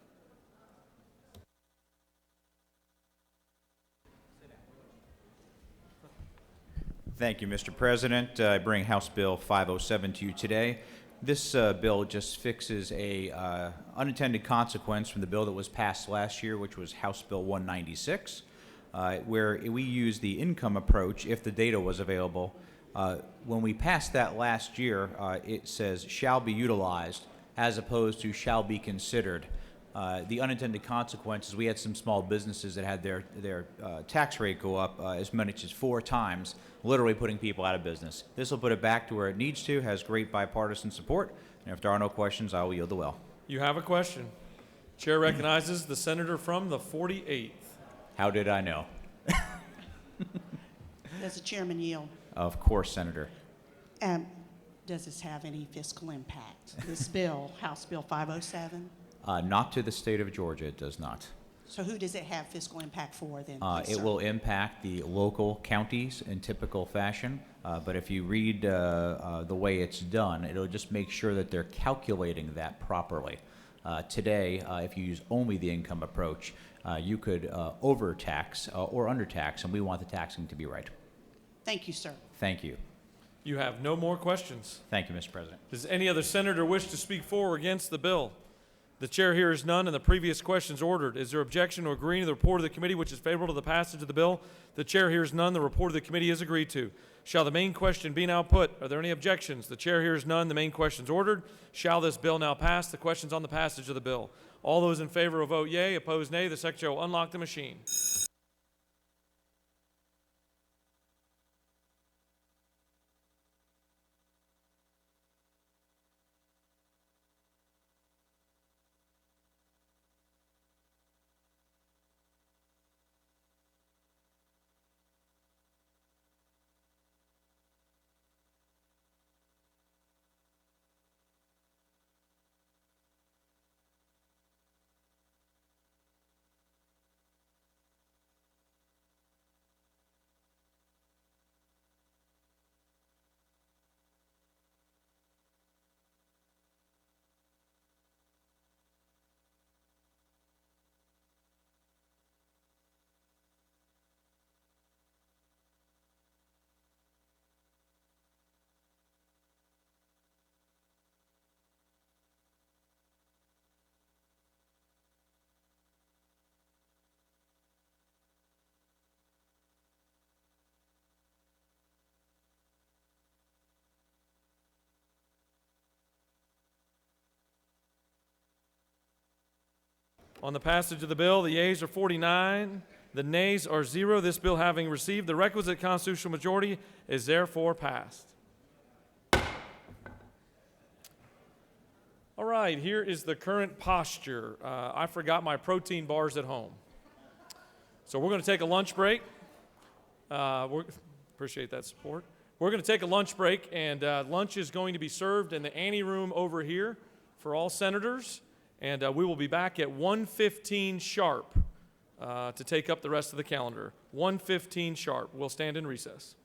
Thank you, Mr. President. I bring House Bill 507 to you today. This bill just fixes a unintended consequence from the bill that was passed last year, which was House Bill 196, where we use the income approach if the data was available. When we passed that last year, it says shall be utilized as opposed to shall be considered. The unintended consequences, we had some small businesses that had their tax rate go up as much as 4 times, literally putting people out of business. This will put it back to where it needs to, has great bipartisan support, and if there are no questions, I will yield the well. You have a question. Chair recognizes the senator from the 48th. How did I know? Does the chairman yield? Of course, Senator. Does this have any fiscal impact? This bill, House Bill 507? Not to the state of Georgia, it does not. So who does it have fiscal impact for then? It will impact the local counties in typical fashion, but if you read the way it's done, it'll just make sure that they're calculating that properly. Today, if you use only the income approach, you could overtax or undertax, and we want the taxing to be right. Thank you, sir. Thank you. You have no more questions. Thank you, Mr. President. Does any other senator wish to speak for or against the bill? The chair hears none, and the previous question is ordered. Is there objection or agreeing to the report of the committee, which is favorable to the passage of the bill? The chair hears none. The report of the committee is agreed to. Shall the main question be now put? Are there any objections? The chair hears none. The main question is ordered. Shall this bill now pass? The question's on the passage of the bill. All those in favor will vote yea. Opposed, nay. The secretary will unlock the machine. On the passage of the bill, the yeas are 49, the nays are 0. This bill, having received the requisite constitutional majority, is therefore passed. All right, here is the current posture. I forgot my protein bars at home. So we're going to take a lunch break. Appreciate that support. We're going to take a lunch break, and lunch is going to be served in the ante room over here for all senators. And we will be back at 1:15 sharp to take up the rest of the calendar. 1:15 sharp. We'll stand in recess.